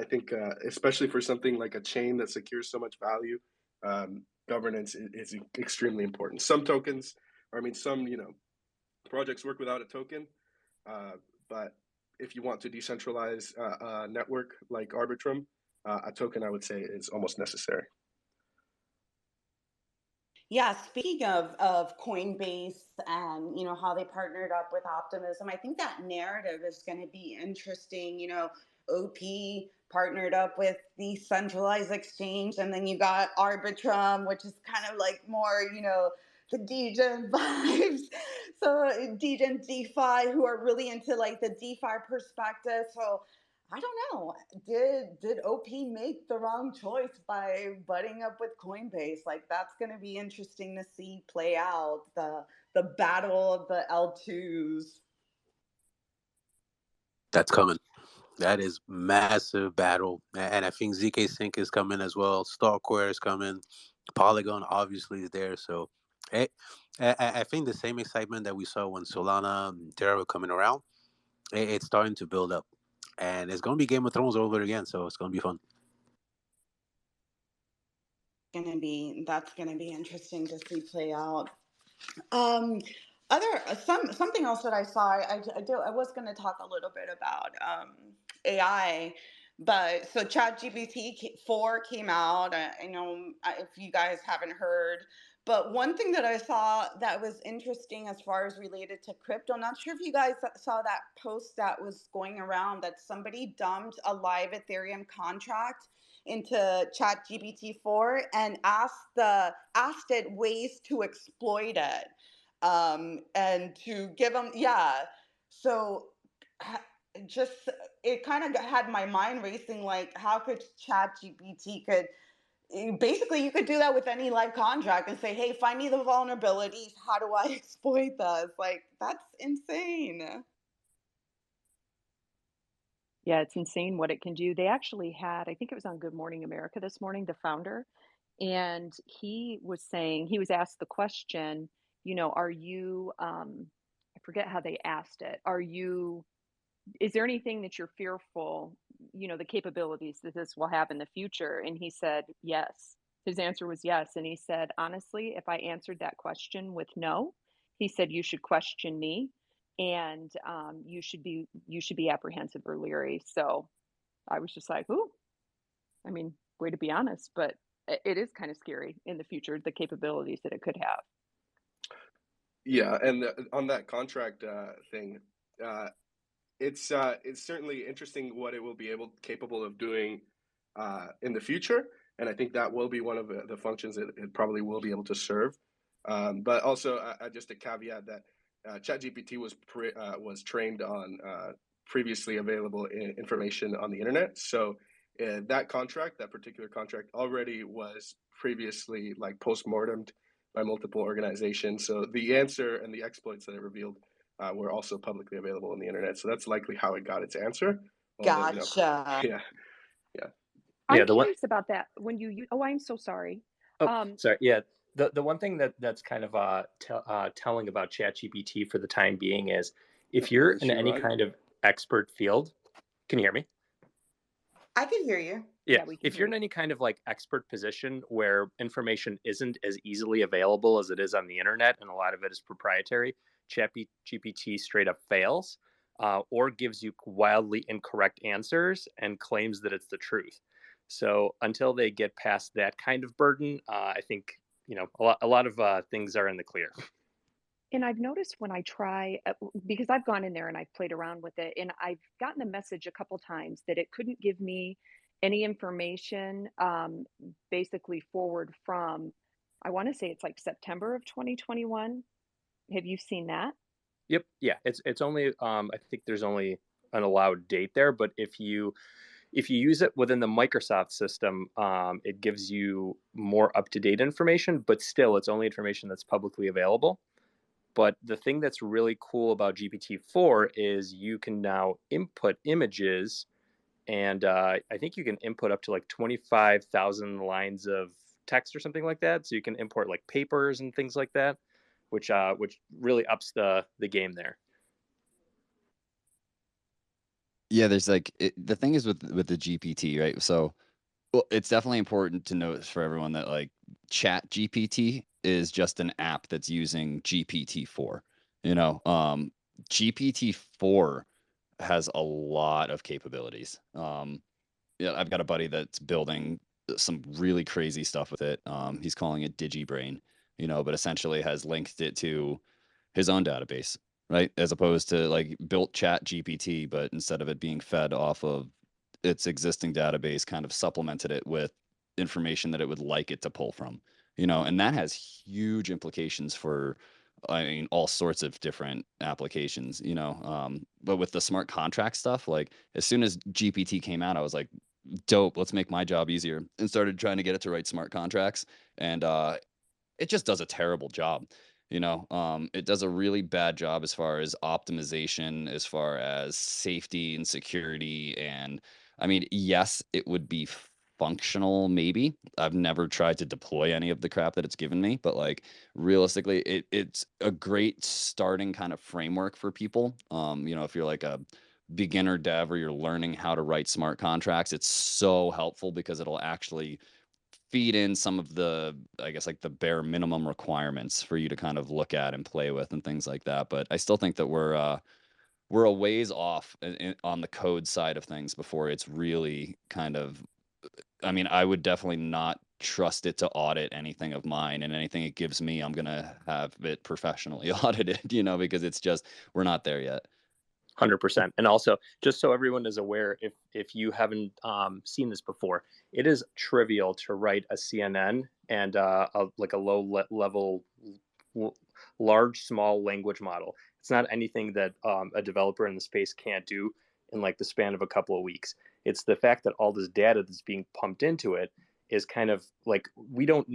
think especially for something like a chain that secures so much value, governance is extremely important. Some tokens, some projects work without a token, but if you want to decentralize a network like Arbitrum, a token, I would say, is almost necessary. Yeah, speaking of Coinbase and how they partnered up with Optimism, I think that narrative is going to be interesting. OP partnered up with the centralized exchange, and then you got Arbitrum, which is kind of like more the degen vibes. So degen DeFi, who are really into like the DeFi perspective. So I don't know. Did OP make the wrong choice by butting up with Coinbase? Like, that's going to be interesting to see play out the battle of the L2s. That's coming. That is massive battle, and I think ZK Sync is coming as well. Starkware is coming. Polygon obviously is there. So, I think the same excitement that we saw when Solana and Terra were coming around, it's starting to build up, and it's going to be Game of Thrones over again. So it's going to be fun. That's gonna be interesting to see play out. Something else that I saw, I was going to talk a little bit about AI, but so ChatGPT 4 came out. I know if you guys haven't heard, but one thing that I saw that was interesting as far as related to crypto, I'm not sure if you guys saw that post that was going around that somebody dumped a live Ethereum contract into ChatGPT 4 and asked it ways to exploit it, and to give them, so just it kind of had my mind racing, like how could ChatGPT basically you could do that with any live contract and say, hey, find me the vulnerabilities, how do I exploit this? Like, that's insane. Yeah, it's insane what it can do. They actually had, I think it was on Good Morning America this morning, the founder, and he was saying, he was asked the question, are you, I forget how they asked it, is there anything that you're fearful, the capabilities that this will have in the future? And he said, yes. His answer was yes. And he said, honestly, if I answered that question with no, he said, you should question me, and you should be apprehensive or leery. So I was just like, ooh, way to be honest, but it is kind of scary in the future, the capabilities that it could have. Yeah, and on that contract thing, it's certainly interesting what it will be capable of doing in the future, and I think that will be one of the functions that it probably will be able to serve. But also, just a caveat that ChatGPT was trained on previously available information on the internet, so that particular contract, already was previously like post-mortemed by multiple organizations. So the answer and the exploits that it revealed were also publicly available on the internet. So that's likely how it got its answer. Although, Gotcha. yeah. I'm curious about that. When I'm so sorry. Sorry. Yeah. The one thing that's kind of telling about ChatGPT for the time being is if you're in any kind of expert field, can you hear me? I can hear you. Yeah, if you're in any kind of like expert position where information isn't as easily available as it is on the internet, and a lot of it is proprietary, ChatGPT straight up fails or gives you wildly incorrect answers and claims that it's the truth. So until they get past that kind of burden, I think a lot of things are in the clear. And I've noticed when I try, because I've gone in there and I've played around with it, and I've gotten a message a couple times that it couldn't give me any information, basically forward from, I want to say it's like September of 2021. Have you seen that? Yep. Yeah. It's only, I think there's only an allowed date there, but if you use it within the Microsoft system, it gives you more up-to-date information, but still it's only information that's publicly available. But the thing that's really cool about GPT-4 is you can now input images, and I think you can input up to like 25,000 lines of text or something like that. So you can import like papers and things like that, which really ups the game there. Yeah, there's like the thing is with the GPT, right? So, well, it's definitely important to note for everyone that like Chat GPT is just an app that's using GPT-4. You know, GPT-4 has a lot of capabilities. Yeah, I've got a buddy that's building some really crazy stuff with it. He's calling it DigiBrain, you know, but essentially has linked it to his own database, right? As opposed to like built Chat GPT, but instead of it being fed off of its existing database, kind of supplemented it with information that it would like it to pull from, you know, and that has huge implications for, I mean, all sorts of different applications, you know. But with the smart contract stuff, like as soon as GPT came out, I was like, dope, let's make my job easier, and started trying to get it to write smart contracts. And it just does a terrible job. You know, it does a really bad job as far as optimization, as far as safety and security. And I mean, yes, it would be functional, maybe. I've never tried to deploy any of the crap that it's given me, but like realistically, it's a great starting kind of framework for people. You know, if you're like a beginner dev or you're learning how to write smart contracts, it's so helpful because it'll actually feed in some of the, I guess, like the bare minimum requirements for you to kind of look at and play with and things like that. But I still think that we're a ways off on the code side of things before it's really kind of, I mean, I would definitely not trust it to audit anything of mine, and anything it gives me, I'm going to have it professionally audited, you know, because it's just, we're not there yet. 100%. And also, just so everyone is aware, if you haven't seen this before, it is trivial to write a CNN and like a level, large, small language model. It's not anything that a developer in the space can't do in like the span of a couple of weeks. It's the fact that all this data that's being pumped into it is kind of like we don't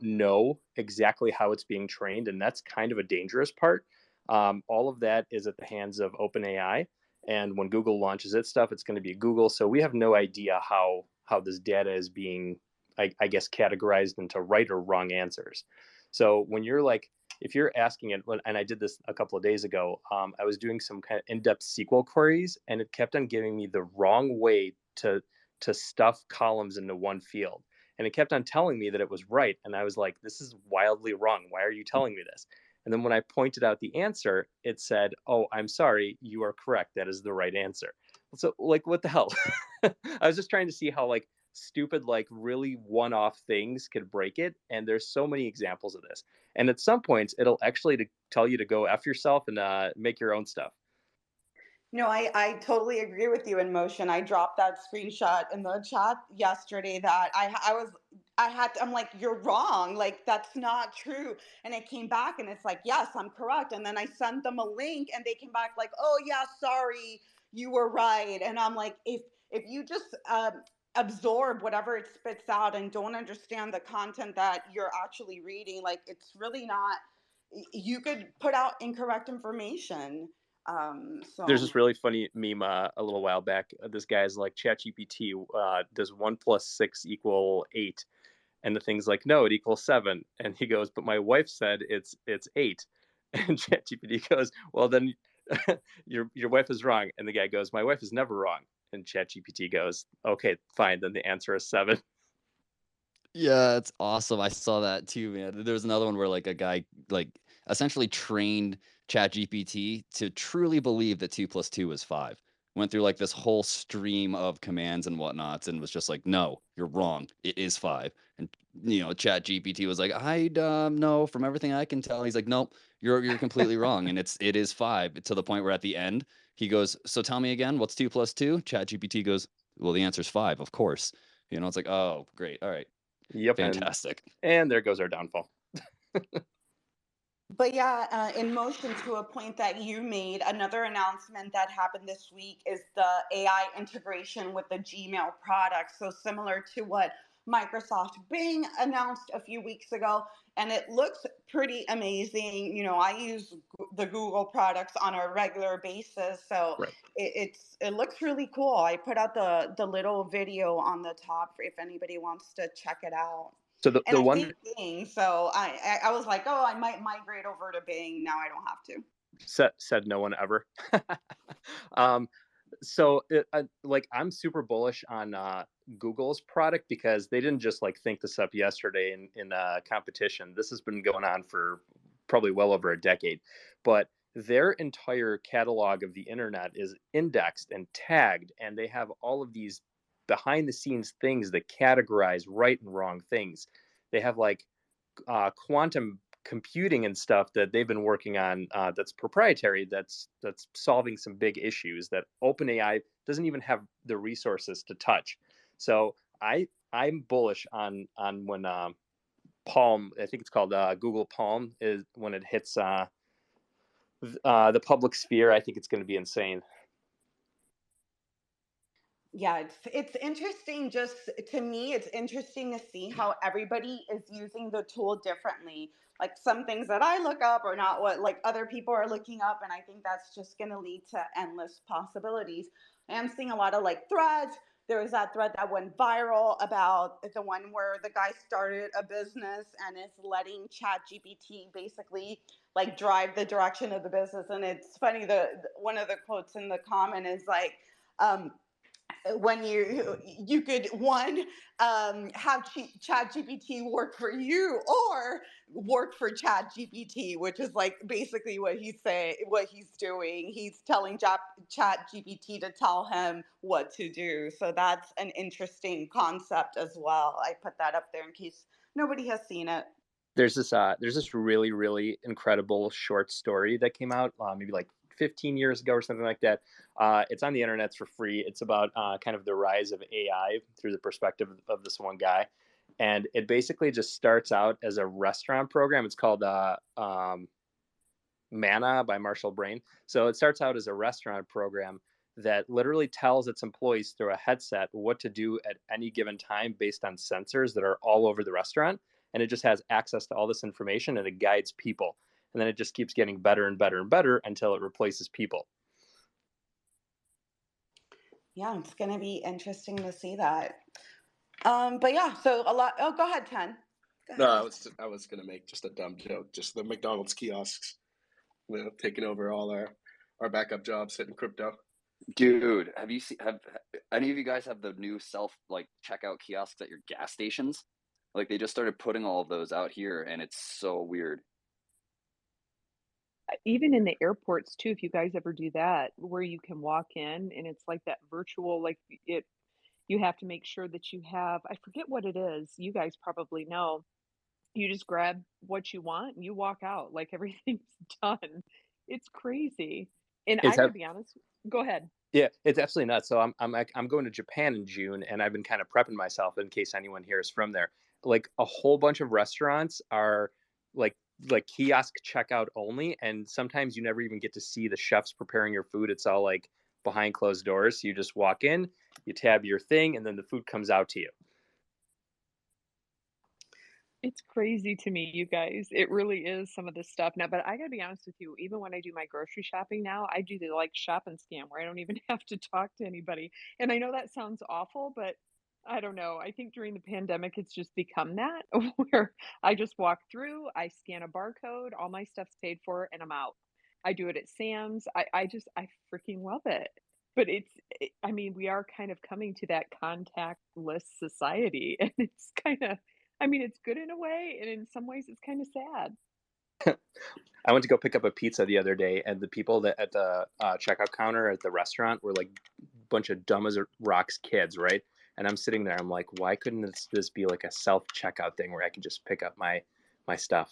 know exactly how it's being trained, and that's kind of a dangerous part. All of that is at the hands of OpenAI, and when Google launches its stuff, it's going to be Google. So we have no idea how this data is being, I guess, categorized into right or wrong answers. So when you're like, if you're asking it, and I did this a couple of days ago, I was doing some kind of in-depth SQL queries, and it kept on giving me the wrong way to stuff columns into one field. And it kept on telling me that it was right. And I was like, this is wildly wrong. Why are you telling me this? And then when I pointed out the answer, it said, oh, I'm sorry, you are correct. That is the right answer. So like, what the hell? I was just trying to see how like stupid, like really one-off things could break it. And there's so many examples of this. And at some points, it'll actually tell you to go F yourself and make your own stuff. No, I totally agree with you, in motion. I dropped that screenshot in the chat yesterday that I'm like, you're wrong. Like, that's not true. And it came back and it's like, yes, I'm correct. And then I sent them a link and they came back like, oh yeah, sorry, you were right. And I'm like, if you just absorb whatever it spits out and don't understand the content that you're actually reading, like it's really not, you could put out incorrect information. There's So this really funny meme a little while back. This guy's like, ChatGPT, does 1 + 6 = 8? And the thing's like, no, it equals 7. And he goes, but my wife said it's 8. And ChatGPT goes, well, then your wife is wrong. And the guy goes, my wife is never wrong. And ChatGPT goes, okay, fine. Then the answer is 7. Yeah, it's awesome. I saw that too, man. There was another one where like a guy like essentially trained ChatGPT to truly believe that 2 + 2 is 5. Went through like this whole stream of commands and whatnots and was just like, no, you're wrong. It is 5. And you know, ChatGPT was like, I no, from everything I can tell. He's like, nope, you're completely wrong. And it is 5, to the point where at the end he goes, so tell me again, what's 2 + 2? ChatGPT goes, well, the answer's 5, of course. You know, it's like, oh, great. All right. Yep. Fantastic. And there goes our downfall. but yeah, in motion, to a point that you made, another announcement that happened this week is the AI integration with the Gmail product. So similar to what Microsoft Bing announced a few weeks ago, and it looks pretty amazing. You know, I use the Google products on a regular basis, so Right. it looks really cool. I put out the little video on the top if anybody wants to check it out. So the And I one hate Bing, so I was like, oh, I might migrate over to Bing. Now I don't have to. said no one ever. So like I'm super bullish on Google's product because they didn't just like think this up yesterday in competition. This has been going on for probably well over a decade, but their entire catalog of the internet is indexed and tagged, and they have all of these behind the scenes things that categorize right and wrong things. They have like quantum computing and stuff that they've been working on that's proprietary, that's solving some big issues that OpenAI doesn't even have the resources to touch. So I'm bullish on when Palm, I think it's called Google Palm, is when it hits the public sphere. I think it's going to be insane. Yeah, it's interesting. Just to me, it's interesting to see how everybody is using the tool differently. Like some things that I look up are not what like other people are looking up, and I think that's just going to lead to endless possibilities. I am seeing a lot of like threads. There was that thread that went viral about the one where the guy started a business and is letting ChatGPT basically like drive the direction of the business. And it's funny, the one of the quotes in the comment is like, when you could have ChatGPT work for you or work for ChatGPT, which is like basically what he's doing. He's telling ChatGPT to tell him what to do. So that's an interesting concept as well. I put that up there in case nobody has seen it. There's this really, really incredible short story that came out maybe like 15 years ago or something like that. It's on the internet, it's for free. It's about kind of the rise of AI through the perspective of this one guy. And it basically just starts out as a restaurant program. It's called Mana by Marshall Brain. So it starts out as a restaurant program that literally tells its employees through a headset what to do at any given time based on sensors that are all over the restaurant. And it just has access to all this information and it guides people. And then it just keeps getting better and better and better until it replaces people. Yeah, it's going to be interesting to see that. But yeah, so a lot. Oh, go ahead, Ken. No, I was gonna make just a dumb joke. Just the McDonald's kiosks, taking over all our backup jobs hitting crypto. Dude, have any of you guys have the new self like checkout kiosks at your gas stations? Like they just started putting all of those out here, and it's so weird. Even in the airports too, if you guys ever do that, where you can walk in and it's like that virtual, like you have to make sure that you have, I forget what it is. You guys probably know. You just grab what you want and you walk out like everything's done. It's crazy. And I It's gotta be honest, go ahead. Yeah, it's absolutely nuts. So I'm going to Japan in June, and I've been kind of prepping myself in case anyone here is from there. Like a whole bunch of restaurants are like kiosk checkout only, and sometimes you never even get to see the chefs preparing your food. It's all like behind closed doors. You just walk in, you tab your thing, and then the food comes out to you. It's crazy to me, you guys. It really is some of this stuff now. But I gotta be honest with you, even when I do my grocery shopping now, I do the like shop and scan where I don't even have to talk to anybody. And I know that sounds awful, but I don't know. I think during the pandemic, it's just become that where I just walk through, I scan a barcode, all my stuff's paid for, and I'm out. I do it at Sam's. I freaking love it. But I mean, we are kind of coming to that contactless society, and it's kind of, I mean, it's good in a way, and in some ways, it's kind of sad. I went to go pick up a pizza the other day, and the people that at the checkout counter at the restaurant were like a bunch of dumb as rocks kids, right? And I'm sitting there, I'm like, why couldn't this be like a self checkout thing where I can just pick up my stuff?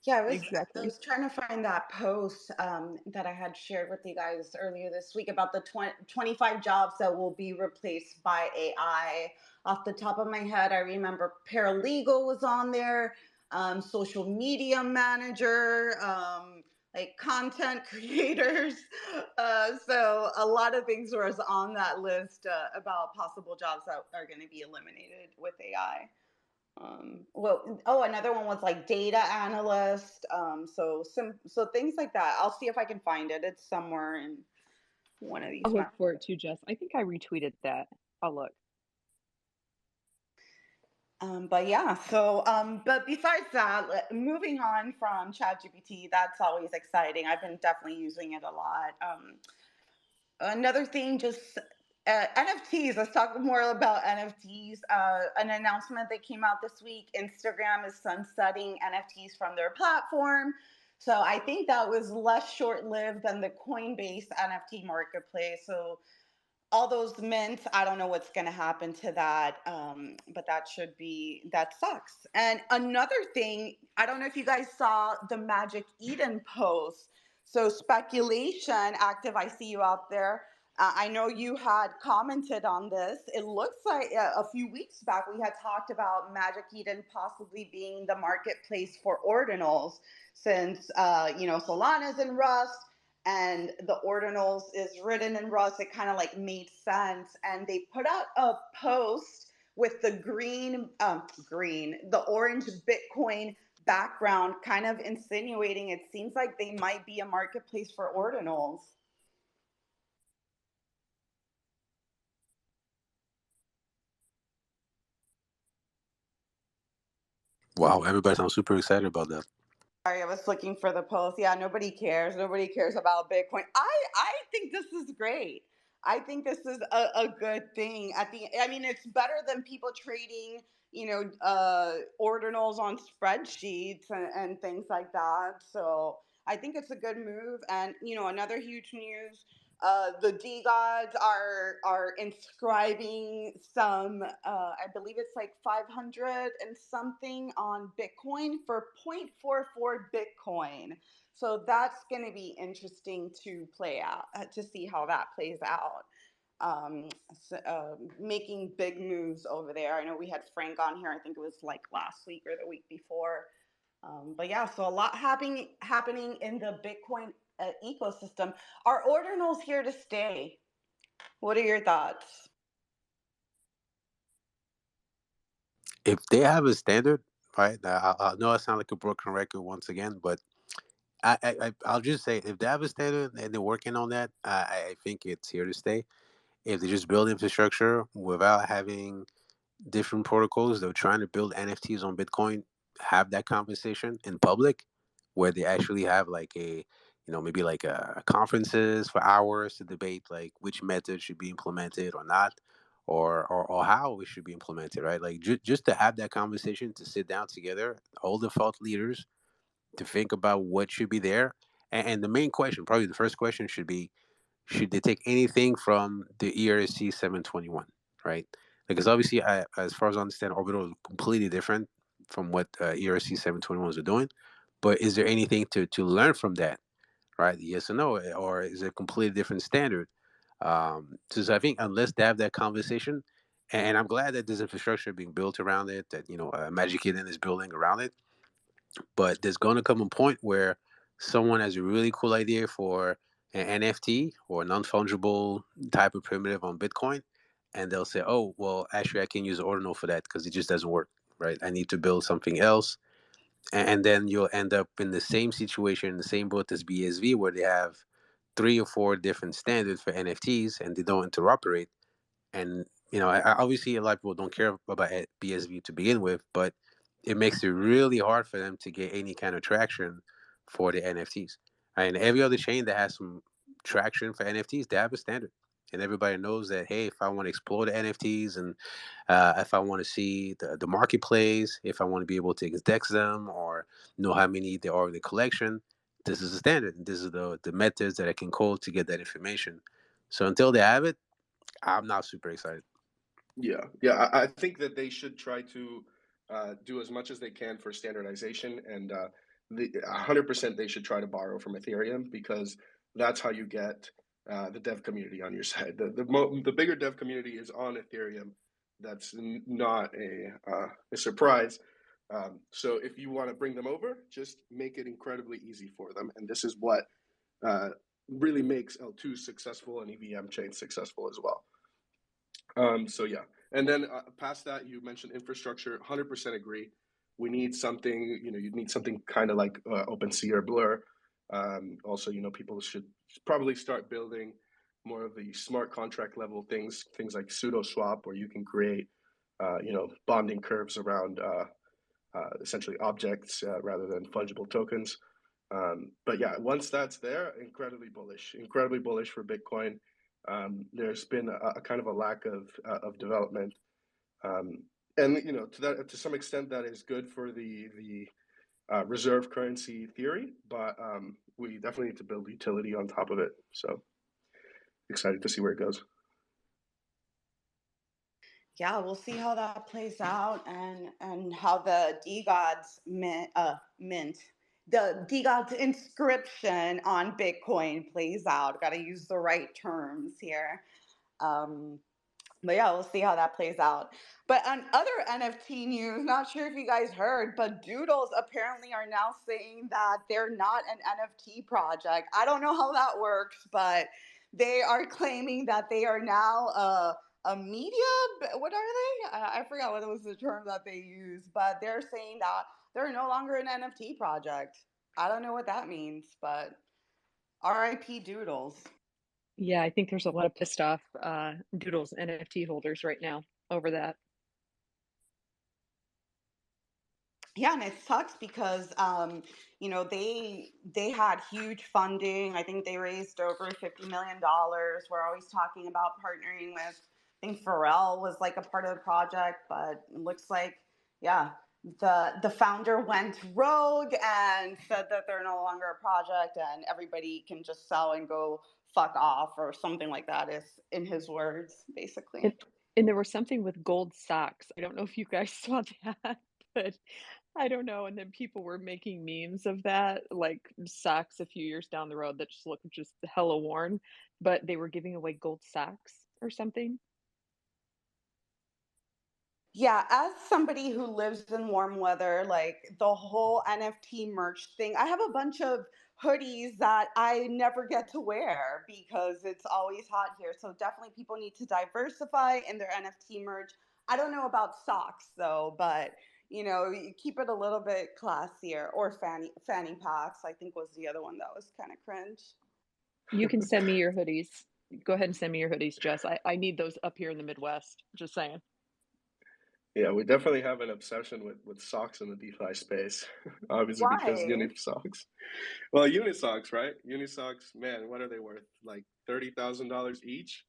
Yeah, I Exactly. was trying to find that post that I had shared with you guys earlier this week about the 25 jobs that will be replaced by AI. Off the top of my head, I remember paralegal was on there, social media manager, like content creators. So a lot of things was on that list about possible jobs that are going to be eliminated with AI. Another one was like data analyst. So things like that. I'll see if I can find it. It's somewhere in one of these. I'll look for it too, Jess. I think I retweeted that. I'll look. But yeah, so but besides that, moving on from ChatGPT, that's always exciting. I've been definitely using it a lot. Another thing, just NFTs. Let's talk more about NFTs. An announcement that came out this week: Instagram is sunsetting NFTs from their platform. So I think that was less short-lived than the Coinbase NFT marketplace. So all those mints, I don't know what's going to happen to that, but that sucks. And another thing, I don't know if you guys saw the Magic Eden post. So speculation, Active, I see you out there. I know you had commented on this. It looks like a few weeks back we had talked about Magic Eden possibly being the marketplace for ordinals, since Solana's in Rust and the ordinals is written in Rust. It kind of like made sense, and they put out a post with the the orange Bitcoin background, kind of insinuating it seems like they might be a marketplace for ordinals. Wow, everybody sounds super excited about that. Sorry, I was looking for the post. Yeah, nobody cares. Nobody cares about Bitcoin. I think this is great. I think this is a good thing. I mean, it's better than people trading, ordinals on spreadsheets and things like that. So I think it's a good move. And another huge news: the Degods are inscribing some. I believe it's like 500 and something on Bitcoin for 0.44 Bitcoin. So that's going to be interesting to play out, to see how that plays out. Making big moves over there. I know we had Frank on here. I think it was like last week or the week before. But yeah, so a lot happening in the Bitcoin ecosystem. Are ordinals here to stay? What are your thoughts? If they have a standard, right? I know I sound like a broken record once again, but I'll just say if they have a standard and they're working on that, I think it's here to stay. If they just build infrastructure without having different protocols, they're trying to build NFTs on Bitcoin, have that conversation in public where they actually have like maybe like conferences for hours to debate like which method should be implemented or not, or how it should be implemented, right? Like just to have that conversation, to sit down together, all the thought leaders, to think about what should be there. And the main question, probably the first question, should be, should they take anything from the ERC 721, right? Because obviously, as far as I understand, Orbital is completely different from what ERC 721s are doing. But is there anything to learn from that, right? Yes or no? Or is it a completely different standard? So I think unless they have that conversation, and I'm glad that there's infrastructure being built around it, that Magic Eden is building around it, but there's going to come a point where someone has a really cool idea for an NFT or a non-fungible type of primitive on Bitcoin, and they'll say, "Oh, well, actually, I can use Ordinal for that because it just doesn't work, right? I need to build something else." And then you'll end up in the same situation, in the same boat as BSV, where they have 3 or 4 different standards for NFTs and they don't interoperate. And obviously a lot of people don't care about BSV to begin with, but it makes it really hard for them to get any kind of traction for the NFTs. And every other chain that has some traction for NFTs, they have a standard, and everybody knows that, hey, if I want to explore the NFTs, and if I want to see the marketplace, if I want to be able to index them or know how many there are in the collection, this is the standard, and this is the methods that I can call to get that information. So until they have it, I'm not super excited. Yeah, I think that they should try to do as much as they can for standardization, and 100% they should try to borrow from Ethereum, because that's how you get the dev community on your side. The bigger dev community is on Ethereum. That's not a surprise. So if you want to bring them over, just make it incredibly easy for them, and this is what really makes L2 successful and EVM chain successful as well. So yeah, and then past that, you mentioned infrastructure. 100% agree. We need something. You need something kind of like OpenSea or Blur. Also, people should probably start building more of the smart contract level things like pseudo swap, where you can create bonding curves around essentially objects rather than fungible tokens. But yeah, once that's there, incredibly bullish for Bitcoin. There's been a kind of a lack of development, and to some extent that is good for the reserve currency theory, but we definitely need to build utility on top of it. So excited to see where it goes. Yeah, we'll see how that plays out, and how the Degods mint, the Degods inscription on Bitcoin plays out. Got to use the right terms here. But yeah, we'll see how that plays out. But on other NFT news, not sure if you guys heard, but Doodles apparently are now saying that they're not an NFT project. I don't know how that works, but they are claiming that they are now a media. What are they? I forgot what was the term that they use, but they're saying that they're no longer an NFT project. I don't know what that means, but RIP Doodles. Yeah, I think there's a lot of pissed off Doodles NFT holders right now over that. Yeah, and it sucks because they had huge funding. I think they raised over $50 million. We're always talking about partnering with, I think Pharrell was like a part of the project, but it looks like, yeah, the founder went rogue and said that they're no longer a project and everybody can just sell and go fuck off or something like that, is in his words, basically. And there was something with gold socks. I don't know if you guys saw that, but I don't know. And then people were making memes of that, like socks a few years down the road that just looked just hella worn, but they were giving away gold socks or something. Yeah, as somebody who lives in warm weather, like the whole NFT merch thing, I have a bunch of hoodies that I never get to wear because it's always hot here. So definitely people need to diversify in their NFT merch. I don't know about socks though, but you keep it a little bit classier, or fanny packs, I think was the other one that was kind of cringe. You can send me your hoodies. Go ahead and send me your hoodies, Jess. I need those up here in the Midwest. Just saying. Yeah, we definitely have an obsession with socks in the DeFi space, obviously because Why? Unisocks. Well, Unisocks, right? Unisocks, man, what are they worth? Like $30,000 each,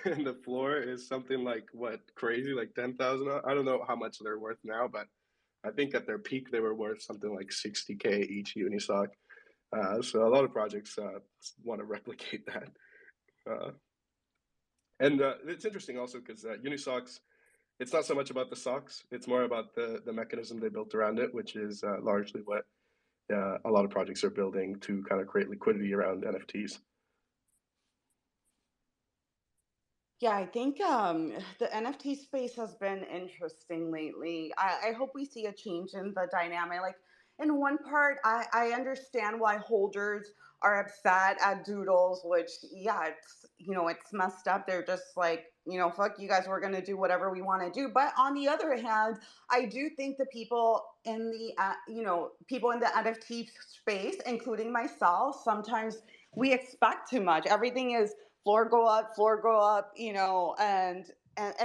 and the floor is something like what, crazy, like 10,000. I don't know how much they're worth now, but I think at their peak they were worth something like 60K each Unisock. So a lot of projects want to replicate that, and it's interesting also because Unisocks. It's not so much about the socks; it's more about the mechanism they built around it, which is largely what a lot of projects are building to kind of create liquidity around NFTs. Yeah, I think the NFT space has been interesting lately. I hope we see a change in the dynamic. Like, in one part, I understand why holders are upset at Doodles, which, yeah, it's messed up. They're just like, fuck you guys, we're gonna do whatever we want to do. But on the other hand, I do think the people in the people in the NFT space, including myself, sometimes we expect too much. Everything is floor go up, and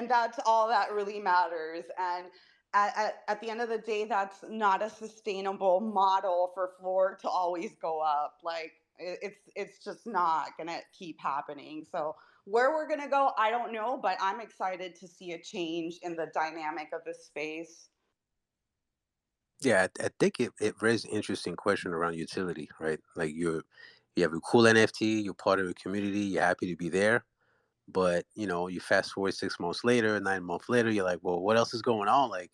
that's all that really matters. And at the end of the day, that's not a sustainable model for floor to always go up. Like it's just not gonna keep happening. So where we're gonna go, I don't know, but I'm excited to see a change in the dynamic of this space. Yeah, I think it raises an interesting question around utility, right? Like you have a cool NFT, you're part of a community, you're happy to be there, but you fast forward 6 months later, 9 months later, you're like, well, what else is going on? Like,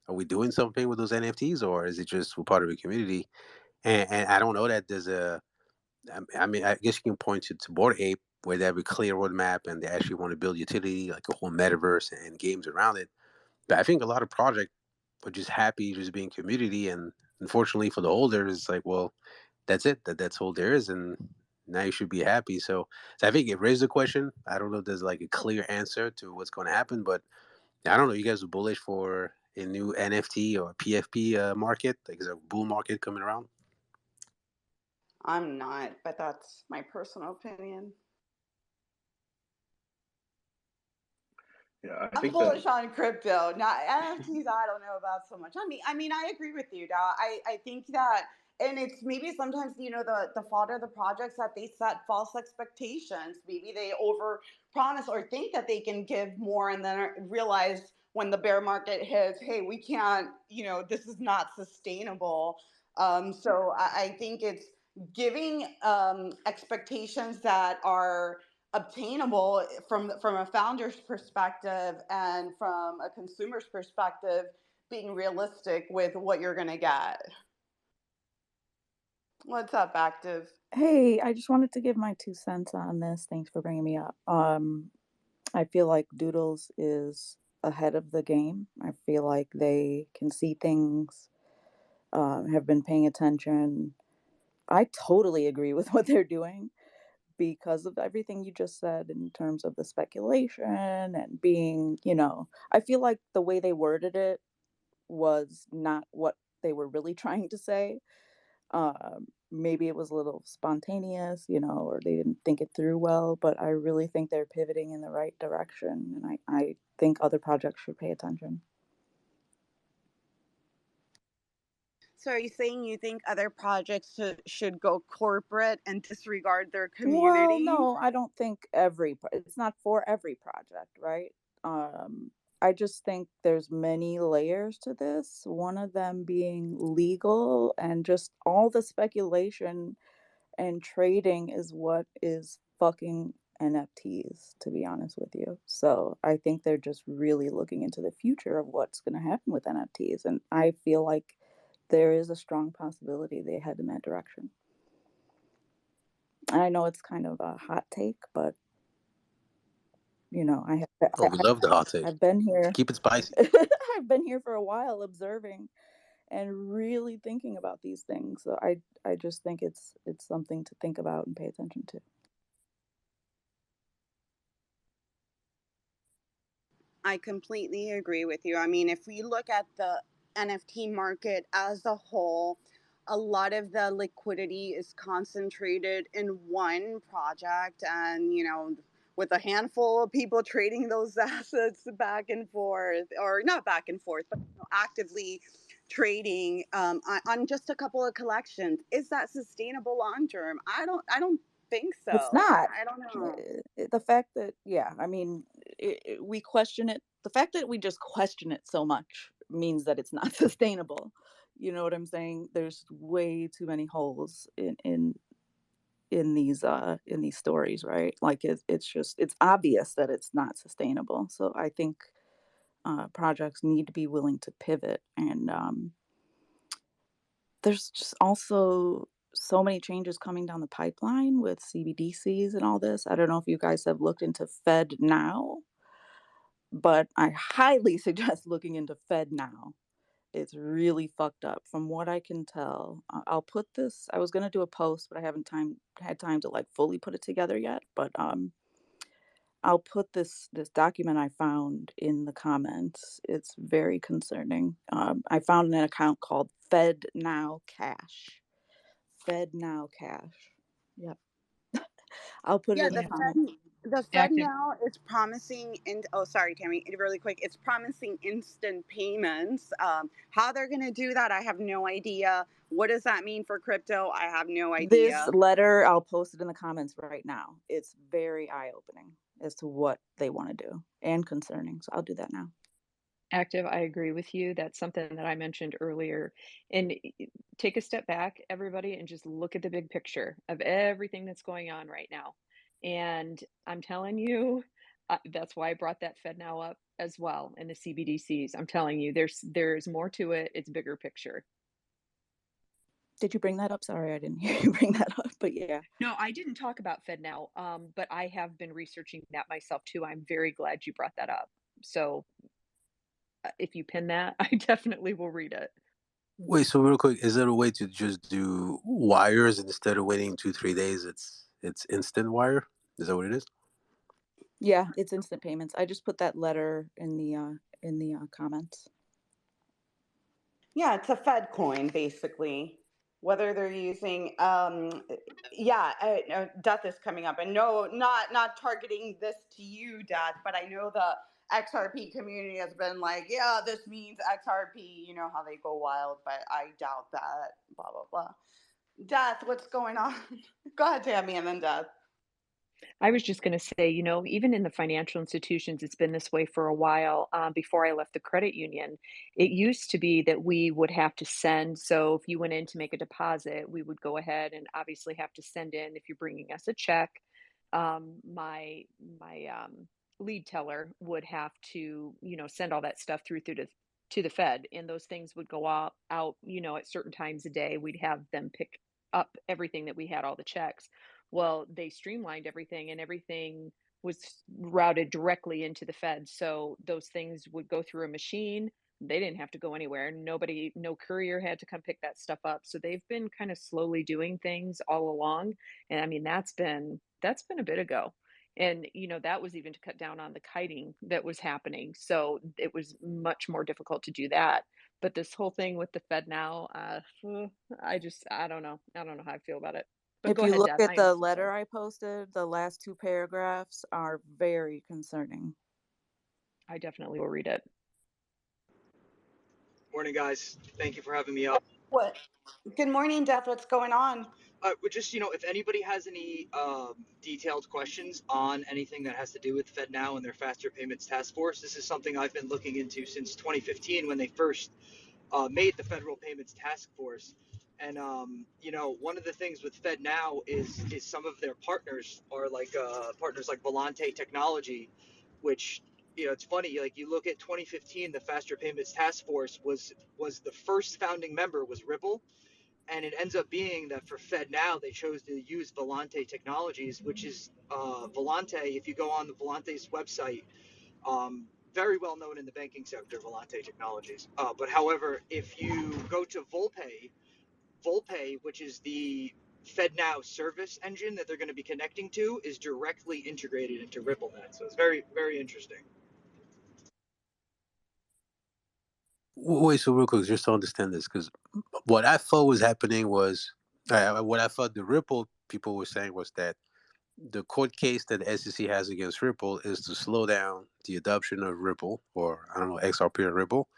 are we doing something with those NFTs, or is it just we're part of a community? And I don't know that there's I mean, I guess you can point to Bored Ape where they have a clear roadmap and they actually want to build utility, like a whole metaverse and games around it. But I think a lot of projects are just happy just being community, and unfortunately for the holders, it's like, well, that's it. That's all there is, and now you should be happy. So I think it raises a question. I don't know if there's like a clear answer to what's going to happen, but I don't know. You guys are bullish for a new NFT or PFP market? Like, is a bull market coming around? I'm not, but that's my personal opinion. Yeah, I I'm think bullish on crypto. Not NFTs. I don't know about so much. I agree with you, Dow. I think that, and it's maybe sometimes the fault of the projects that they set false expectations. Maybe they over promise or think that they can give more, and then realize when the bear market hits, hey, we can't. This is not sustainable. So I think it's giving expectations that are obtainable from a founder's perspective and from a consumer's perspective, being realistic with what you're going to get. What's up, Active? Hey, I just wanted to give my 2 cents on this. Thanks for bringing me up. I feel like Doodles is ahead of the game. I feel like they can see things, have been paying attention. I totally agree with what they're doing because of everything you just said in terms of the speculation and being, I feel like the way they worded it was not what they were really trying to say. Maybe it was a little spontaneous, or they didn't think it through well, but I really think they're pivoting in the right direction. And I think other projects should pay attention. So are you saying you think other projects should go corporate and disregard their Well, community? no, I don't think it's not for every project, right? I just think there's many layers to this. One of them being legal and just all the speculation and trading is what is fucking NFTs, to be honest with you. So I think they're just really looking into the future of what's going to happen with NFTs. And I feel like there is a strong possibility they head in that direction. And I know it's kind of a hot take, but we love the hot take. I've been here. Keep it spicy. I've been here for a while observing and really thinking about these things. So I just think it's something to think about and pay attention to. I completely agree with you. I mean, if we look at the NFT market as a whole, a lot of the liquidity is concentrated in one project, and with a handful of people trading those assets back and forth, or not back and forth, but actively trading on just a couple of collections. Is that sustainable long term? I don't think so. It's not. I don't know. The fact that, we question it. The fact that we just question it so much means that it's not sustainable. You know what I'm saying? There's way too many holes in these stories, right? Like it's obvious that it's not sustainable. So I think projects need to be willing to pivot, and there's just also so many changes coming down the pipeline with CBDCs and all this. I don't know if you guys have looked into Fed Now, but I highly suggest looking into Fed Now. It's really fucked up from what I can tell. I'll put this, I was going to do a post, but I haven't had time to like fully put it together yet. But I'll put this document I found in the comments. It's very concerning. I found an account called Fed Now Cash. Fed Now Cash. Yep. I'll put it in the comments. The Fed now is promising, sorry, Tammy, really quick. It's promising instant payments. How they're going to do that, I have no idea. What does that mean for crypto? I have no idea. This letter, I'll post it in the comments right now. It's very eye-opening as to what they want to do and concerning. So I'll do that now. Active, I agree with you. That's something that I mentioned earlier. And take a step back, everybody, and just look at the big picture of everything that's going on right now. And I'm telling you, that's why I brought that Fed Now up as well, and the CBDCs. I'm telling you, there's more to it. It's bigger picture. Did you bring that up? Sorry, I didn't hear you bring that up, but yeah. No, I didn't talk about Fed Now, but I have been researching that myself too. I'm very glad you brought that up. So if you pin that, I definitely will read it. Wait, so real quick, is there a way to just do wires instead of waiting 2-3 days? It's instant wire. Is that what it is? Yeah, it's instant payments. I just put that letter in the comments. Yeah, it's a Fed coin, basically. Whether they're using, Death is coming up, and no, not targeting this to you, Death, but I know the XRP community has been like, yeah, this means XRP, you know how they go wild, but I doubt that, blah, blah, blah. Death, what's going on? Go ahead, Tammy, and then Death. I was just going to say, even in the financial institutions, it's been this way for a while. Before I left the credit union, it used to be that we would have to send. So if you went in to make a deposit, we would go ahead and obviously have to send in. If you're bringing us a check, my lead teller would have to, send all that stuff through to the Fed, and those things would go out, at certain times a day. We'd have them pick up everything that we had, all the checks. Well, they streamlined everything, and everything was routed directly into the Fed. So those things would go through a machine. They didn't have to go anywhere. No courier had to come pick that stuff up. So they've been kind of slowly doing things all along. And I mean, that's been a bit ago. And that was even to cut down on the kiting that was happening. So it was much more difficult to do that. But this whole thing with the Fed now, I don't know. I don't know how I feel about it. But If go you ahead, look Deb. at I am the so letter sorry. I posted, the last 2 paragraphs are very concerning. I definitely will read it. Morning, guys. Thank you for having me up. What? Good morning, Death. What's going on? Just, if anybody has any detailed questions on anything that has to do with FedNow and their faster payments task force, this is something I've been looking into since 2015 when they first made the federal payments task force. And, one of the things with FedNow is some of their partners are like partners like Volante Technology, which, it's funny, like you look at 2015, the faster payments task force was the first founding member was Ripple. And it ends up being that for FedNow, they chose to use Volante Technologies, which is Volante. If you go on the Volante's website, very well known in the banking sector, Volante Technologies. But however, if you go to Volpe, which is the FedNow service engine that they're going to be connecting to, is directly integrated into RippleNet. So it's very, very interesting. Wait, so real quick, just to understand this, because what I thought was happening was, what I thought the Ripple people were saying was that the court case that the SEC has against Ripple is to slow down the adoption of Ripple, or I don't know, XRP or Ripple,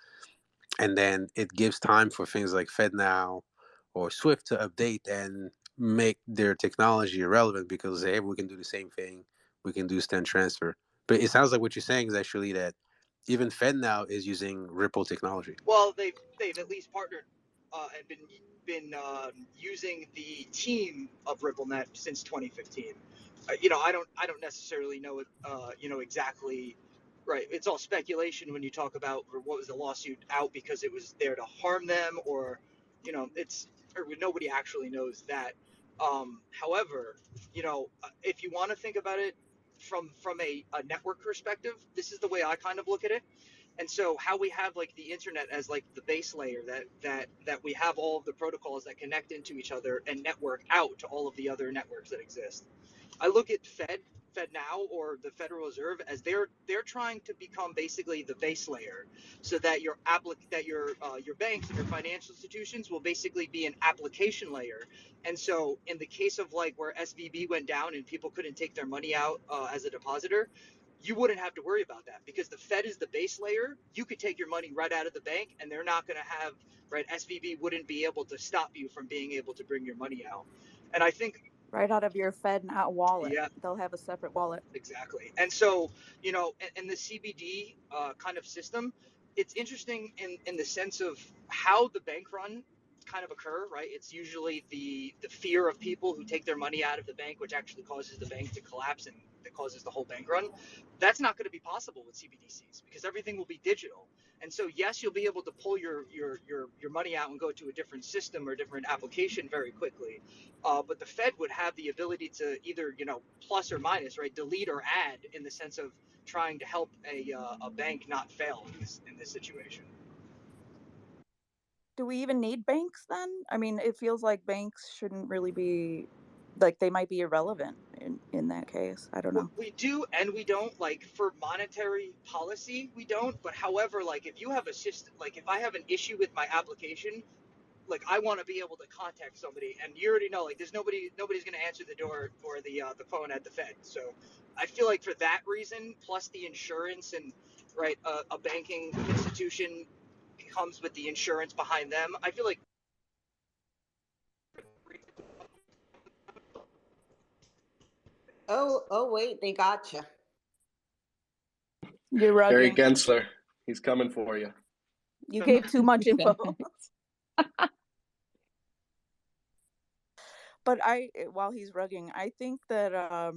and then it gives time for things like FedNow or Swift to update and make their technology irrelevant because, hey, we can do the same thing, we can do stand transfer. But it sounds like what you're saying is actually that even FedNow is using Ripple technology. Well, they've at least partnered and been using the team of RippleNet since 2015. I don't necessarily know it. Exactly. Right. It's all speculation when you talk about what was the lawsuit out because it was there to harm them, or nobody actually knows that. However, if you want to think about it from a network perspective, this is the way I kind of look at it. And so how we have like the internet as like the base layer that we have all of the protocols that connect into each other and network out to all of the other networks that exist. I look at FedNow or the Federal Reserve as they're trying to become basically the base layer, so that your banks and your financial institutions will basically be an application layer. And so in the case of like where SVB went down and people couldn't take their money out as a depositor, you wouldn't have to worry about that because the Fed is the base layer. You could take your money right out of the bank and they're not going to have, right? SVB wouldn't be able to stop you from being able to bring your money out. And I think Right out of your FedNow wallet. Yeah. They'll have a separate wallet. Exactly. And so, in the CBD kind of system, it's interesting in the sense of how the bank run kind of occur, right? It's usually the fear of people who take their money out of the bank, which actually causes the bank to collapse and that causes the whole bank run. That's not going to be possible with CBDCs because everything will be digital. And so, yes, you'll be able to pull your money out and go to a different system or different application very quickly. But the Fed would have the ability to either, plus or minus, right, delete or add in the sense of trying to help a bank not fail in this situation. Do we even need banks then? I mean, it feels like banks shouldn't really be, like they might be irrelevant in that case. I don't know. We do and we don't, like for monetary policy, we don't. But however, like if you have a system, like if I have an issue with my application, like I want to be able to contact somebody, and you already know, like there's nobody's going to answer the door or the phone at the Fed. So I feel like for that reason, plus the insurance and right? A banking institution comes with the insurance behind them. I feel like Oh, wait, they got you. You're Gary rugging. Gensler, he's coming for you. You gave too much info. But while he's rugging, I think that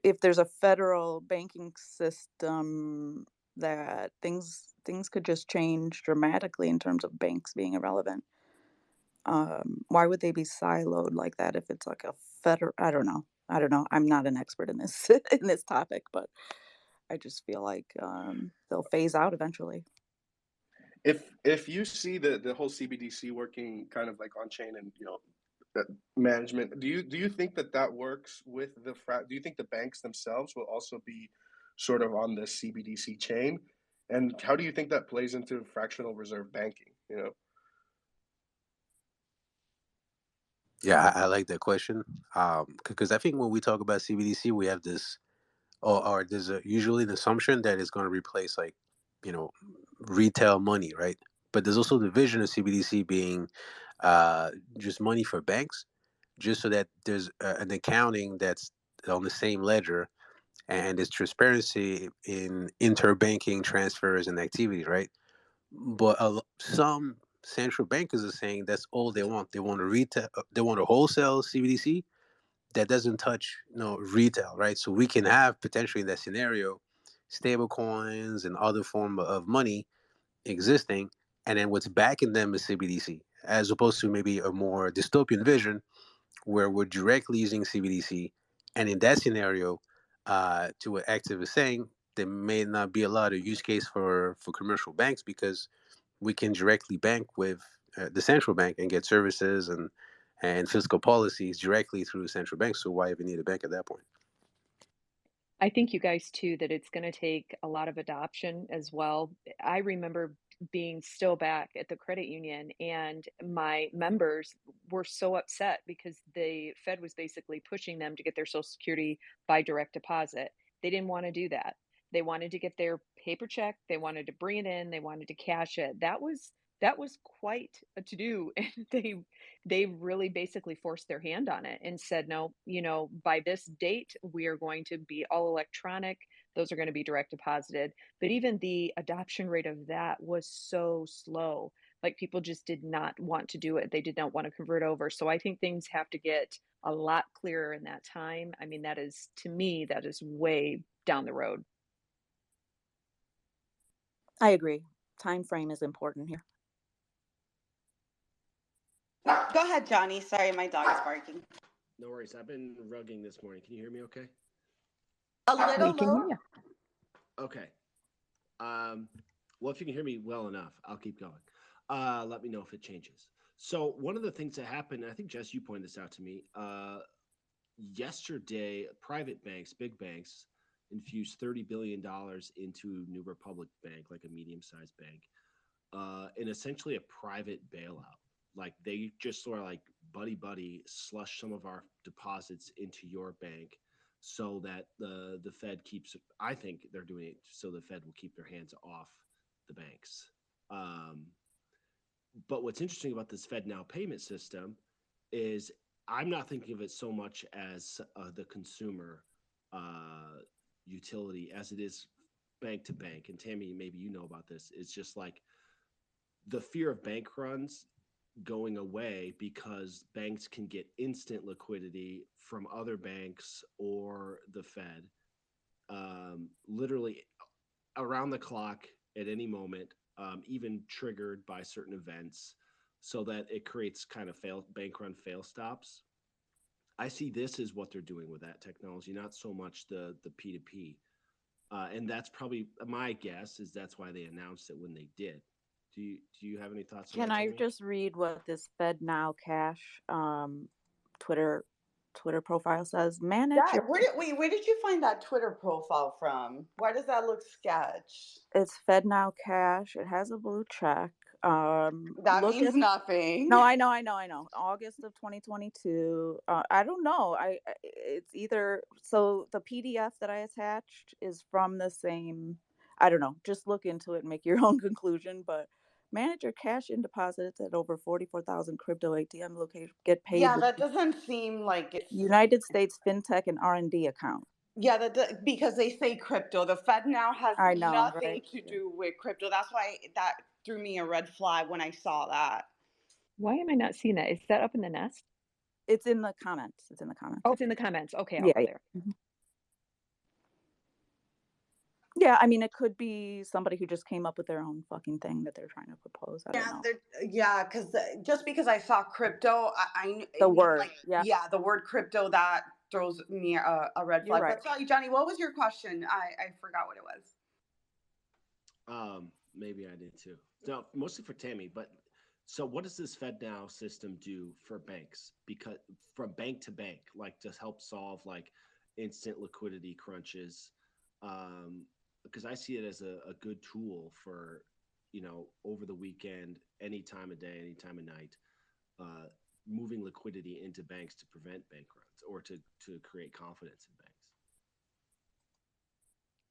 if there's a federal banking system, that things could just change dramatically in terms of banks being irrelevant. Why would they be siloed like that if it's like a federal? I don't know. I'm not an expert in this in this topic, but I just feel like they'll phase out eventually. If you see the whole CBDC working kind of like on chain and management, do you think that works with do you think the banks themselves will also be sort of on the CBDC chain, and how do you think that plays into fractional reserve banking? Yeah, I like that question because I think when we talk about CBDC, we have this, or there's usually an assumption that it's going to replace like, retail money, right? But there's also the vision of CBDC being just money for banks, just so that there's an accounting that's on the same ledger and there's transparency in interbanking transfers and activities, right? But some central bankers are saying that's all they want. They want a wholesale CBDC that doesn't touch retail, right? So we can have potentially in that scenario stable coins and other form of money existing, and then what's backing them is CBDC, as opposed to maybe a more dystopian vision where we're directly using CBDC. And in that scenario, to what Active is saying, there may not be a lot of use case for commercial banks because we can directly bank with the central bank and get services and fiscal policies directly through the central bank. So why even need a bank at that point? I think you guys too, that it's going to take a lot of adoption as well. I remember being still back at the credit union, and my members were so upset because the Fed was basically pushing them to get their Social Security by direct deposit. They didn't want to do that. They wanted to get their paper check, they wanted to bring it in, they wanted to cash it. That was quite a to do, and they really basically forced their hand on it and said, no, by this date, we are going to be all electronic. Those are going to be direct deposited. But even the adoption rate of that was so slow. Like people just did not want to do it. They did not want to convert over. So I think things have to get a lot clearer in that time. I mean, to me, that is way down the road. I agree. Time frame is important here. Go ahead, Johnny. Sorry, my dog's barking. No worries. I've been rugging this morning. Can you hear me okay? A little We can hear low. you. Okay. Well, if you can hear me well enough, I'll keep going. Let me know if it changes. So one of the things that happened, and I think, Jess, you pointed this out to me, yesterday, private banks, big banks, infused $30 billion into New Republic Bank, like a medium-sized bank, in essentially a private bailout. Like they just sort of like buddy slush some of our deposits into your bank so that the Fed keeps, I think they're doing it so the Fed will keep their hands off the banks. But what's interesting about this Fed Now payment system is I'm not thinking of it so much as the consumer utility as it is bank to bank. And Tammy, maybe you know about this. It's just like the fear of bank runs going away because banks can get instant liquidity from other banks or the Fed, literally around the clock at any moment, even triggered by certain events, so that it creates kind of bank run fail stops. I see this as what they're doing with that technology, not so much the P2P. And that's probably my guess is that's why they announced it when they did. Do you have any thoughts on that? Can I Tammy? just read what this Fed Now Cash Twitter profile says? Manage Yeah, your. where did you find that Twitter profile from? Why does that look sketch? It's Fed Now Cash. It has a blue check. That Look means at nothing. no, I know. August of 2022. I don't know. It's either so the PDF that I attached is from the same. I don't know. Just look into it and make your own conclusion. But manage your cash in deposits at over 44,000 crypto ATM locations. Get paid Yeah, with that doesn't seem like it's United States FinTech and R&D account. yeah, because they say crypto. The Fed now has I know, nothing right? to do with crypto. That's why that threw me a red flag when I saw that. Why am I not seeing that? Is that up in the nest? It's in the comments. It's in the comments. Oh, it's in the comments. Okay, I'll Yeah, go yeah. there. Mhm. Yeah, I mean, it could be somebody who just came up with their own fucking thing that they're trying to propose. I don't know. Yeah, because just because I saw crypto, The word, like yeah, the word crypto that throws me a red you're flag. right. But sorry, Johnny, what was your question? I forgot what it was. Maybe I did too. No, mostly for Tammy. But so, what does this FedNow system do for banks? Because from bank to bank, like to help solve like instant liquidity crunches. Because I see it as a good tool for, over the weekend, any time of day, any time of night, moving liquidity into banks to prevent bank runs or to create confidence in banks.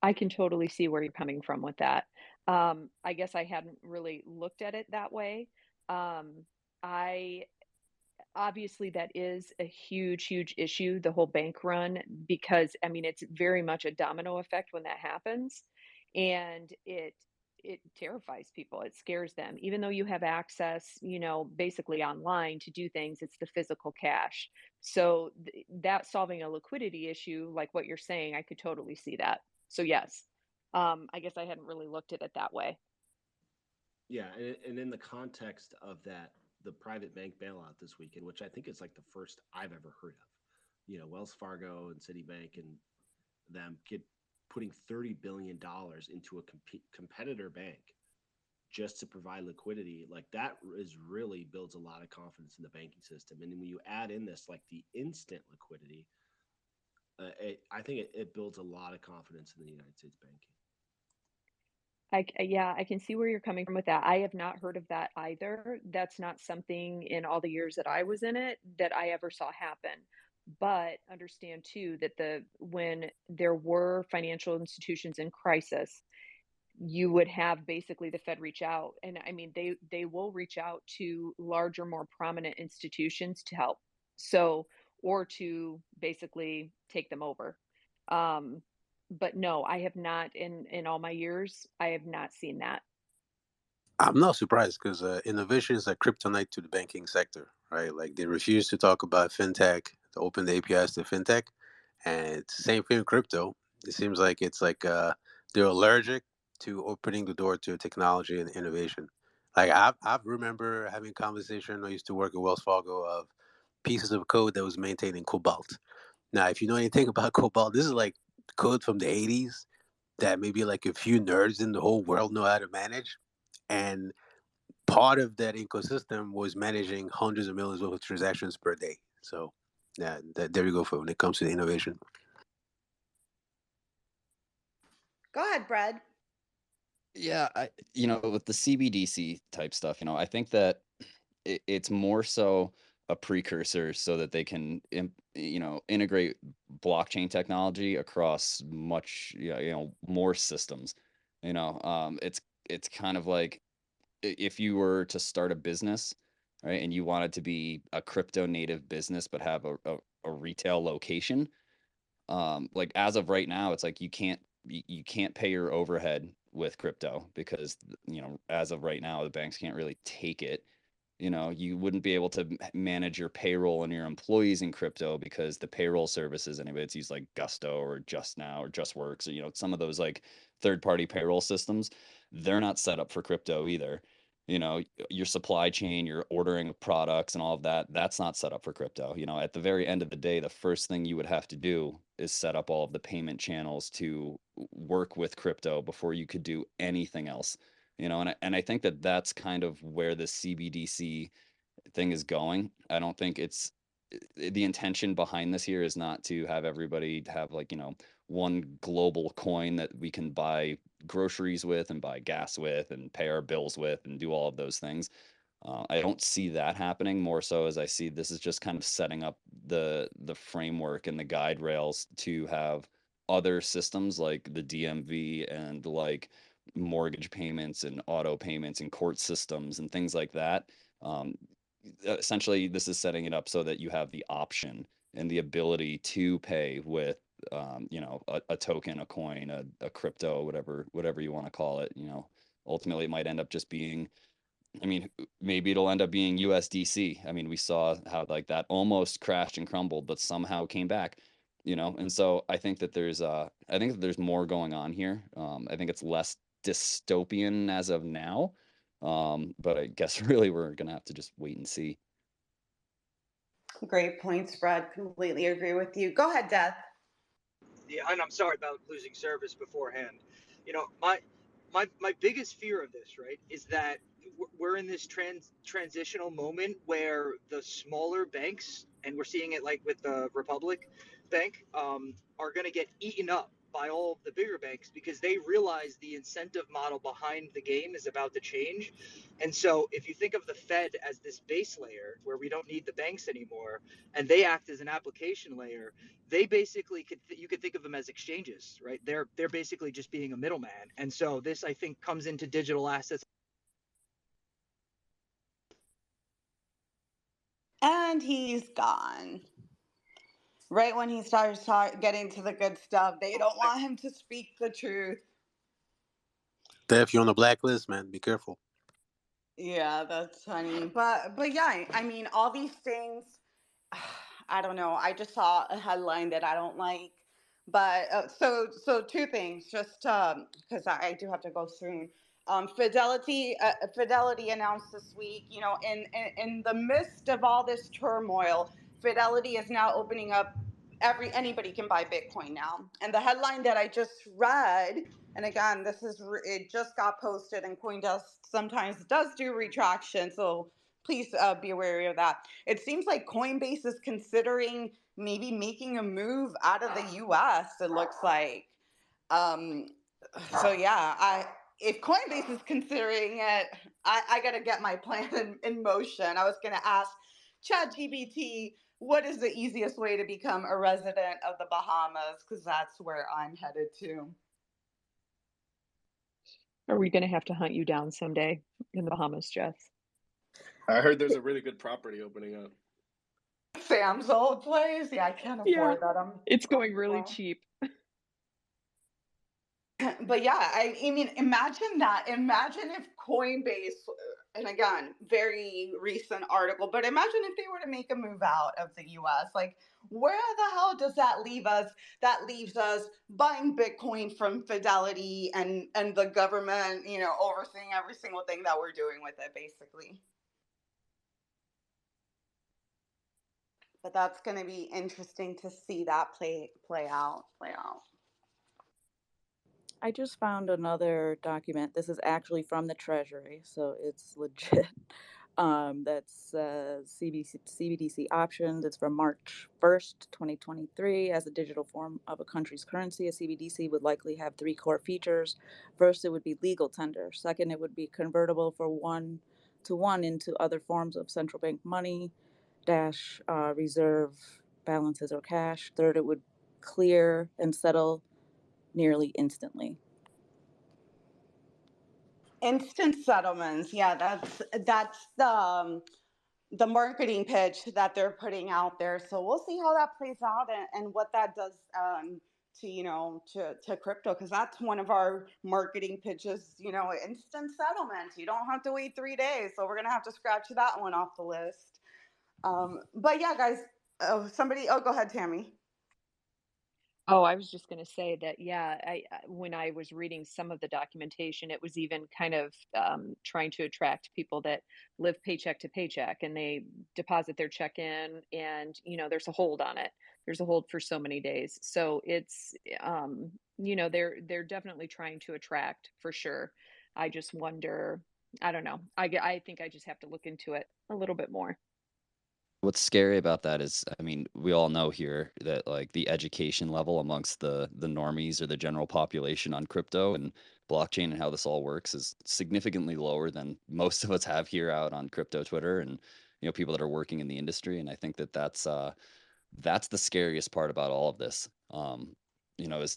I can totally see where you're coming from with that. I guess I hadn't really looked at it that way. I obviously that is a huge issue, the whole bank run, because I mean it's very much a domino effect when that happens, and it terrifies people. It scares them. Even though you have access, basically online to do things, it's the physical cash. So that solving a liquidity issue, like what you're saying, I could totally see that. So yes, I guess I hadn't really looked at it that way. Yeah, and in the context of that, the private bank bailout this weekend, which I think is like the first I've ever heard of. Wells Fargo and Citibank and them putting $30 billion into a competitor bank just to provide liquidity, like that is really builds a lot of confidence in the banking system. And then when you add in this, like the instant liquidity, I think it builds a lot of confidence in the United States banking. Yeah, I can see where you're coming from with that. I have not heard of that either. That's not something in all the years that I was in it that I ever saw happen. But understand too that when there were financial institutions in crisis, you would have basically the Fed reach out, and I mean they will reach out to larger, more prominent institutions to help. So, or to basically take them over. Um, but no, I have not in all my years, I have not seen that. I'm not surprised because innovation is a kryptonite to the banking sector, right? Like they refuse to talk about fintech, to open the APIs to fintech, and it's the same thing with crypto. It seems like it's like they're allergic to opening the door to technology and innovation. Like I remember having a conversation. I used to work at Wells Fargo of pieces of code that was maintained in Cobalt. Now, if you know anything about Cobalt, this is like code from the 80s that maybe like a few nerds in the whole world know how to manage. And part of that ecosystem was managing hundreds of millions of transactions per day. So, yeah, there you go for when it comes to innovation. Go ahead, Brad. Yeah, with the CBDC type stuff, I think that it's more so a precursor so that they can, integrate blockchain technology across much, more systems. It's kind of like if you were to start a business, right, and you wanted to be a crypto native business but have a retail location, like as of right now, it's like you can't pay your overhead with crypto because as of right now the banks can't really take it. You wouldn't be able to manage your payroll and your employees in crypto because the payroll services anybody that's used like Gusto or Just Now or JustWorks or some of those like third party payroll systems, they're not set up for crypto either. Your supply chain, your ordering of products and all of that's not set up for crypto. At the very end of the day, the first thing you would have to do is set up all of the payment channels to work with crypto before you could do anything else. And I think that that's kind of where the CBDC thing is going. I don't think it's the intention behind this here is not to have everybody have like one global coin that we can buy groceries with and buy gas with and pay our bills with and do all of those things. I don't see that happening. More so as I see this is just kind of setting up the framework and the guide rails to have other systems like the DMV and like mortgage payments and auto payments and court systems and things like that. Essentially, this is setting it up so that you have the option and the ability to pay with a token, a coin, a crypto, whatever you want to call it. Ultimately it might end up just being, I mean, maybe it'll end up being USDC. I mean, we saw how like that almost crashed and crumbled, but somehow came back, And so I think that there's more going on here. I think it's less dystopian as of now. But I guess really we're gonna have to just wait and see. Great point spread. Completely agree with you. Go ahead, Death. Yeah, and I'm sorry about losing service beforehand. My biggest fear of this, right, is that we're in this transitional moment where the smaller banks, and we're seeing it like with the Republic Bank, are going to get eaten up by all of the bigger banks because they realize the incentive model behind the game is about to change. And so if you think of the Fed as this base layer where we don't need the banks anymore, and they act as an application layer, they basically you could think of them as exchanges, right? They're basically just being a middleman. And so this, I think, comes into digital assets. And he's gone. Right when he starts getting to the good stuff, they don't want him to speak the truth. Def, you're on the blacklist, man. Be careful. Yeah, that's funny. But yeah, I mean, all these things, I don't know. I just saw a headline that I don't like. But so two things, just because I do have to go soon. Fidelity announced this week, in the midst of all this turmoil, Fidelity is now opening up anybody can buy Bitcoin now. And the headline that I just read, and again, it just got posted, and CoinDesk sometimes does do retraction, so please be wary of that. It seems like Coinbase is considering maybe making a move out of the U.S. It looks like. So yeah, if Coinbase is considering it, I got to get my plan in motion. I was going to ask ChatGPT, what is the easiest way to become a resident of the Bahamas? Because that's where I'm headed to. Are we going to have to hunt you down someday in the Bahamas, Jess? I heard there's a really good property opening up. Sam's old place? Yeah, I can't afford that. It's going really cheap. But yeah, I mean, imagine that. Imagine if Coinbase, and again, very recent article, but imagine if they were to make a move out of the US. Like, where the hell does that leave us? That leaves us buying Bitcoin from Fidelity and the government, overseeing every single thing that we're doing with it, basically. But that's going to be interesting to see that play out. I just found another document. This is actually from the Treasury, so it's legit. That's CBDC options. It's from March 1st, 2023. As a digital form of a country's currency, a CBDC would likely have three core features. First, it would be legal tender. Second, it would be convertible for 1-to-1 into other forms of central bank money, reserve balances or cash. Third, it would clear and settle nearly instantly. Instant settlements, yeah, that's the marketing pitch that they're putting out there. So we'll see how that plays out and what that does to crypto, because that's one of our marketing pitches. Instant settlements. You don't have to wait 3 days, so we're gonna have to scratch that one off the list. But yeah, guys. Go ahead, Tammy. Oh, I was just going to say that, yeah, when I was reading some of the documentation, it was even kind of trying to attract people that live paycheck to paycheck, and they deposit their check in, and, there's a hold on it. There's a hold for so many days. So it's, they're definitely trying to attract, for sure. I just wonder, I don't know. I think I just have to look into it a little bit more. What's scary about that is, I mean, we all know here that like the education level amongst the normies or the general population on crypto and blockchain and how this all works is significantly lower than most of us have here out on crypto Twitter and people that are working in the industry. And I think that that's the scariest part about all of this.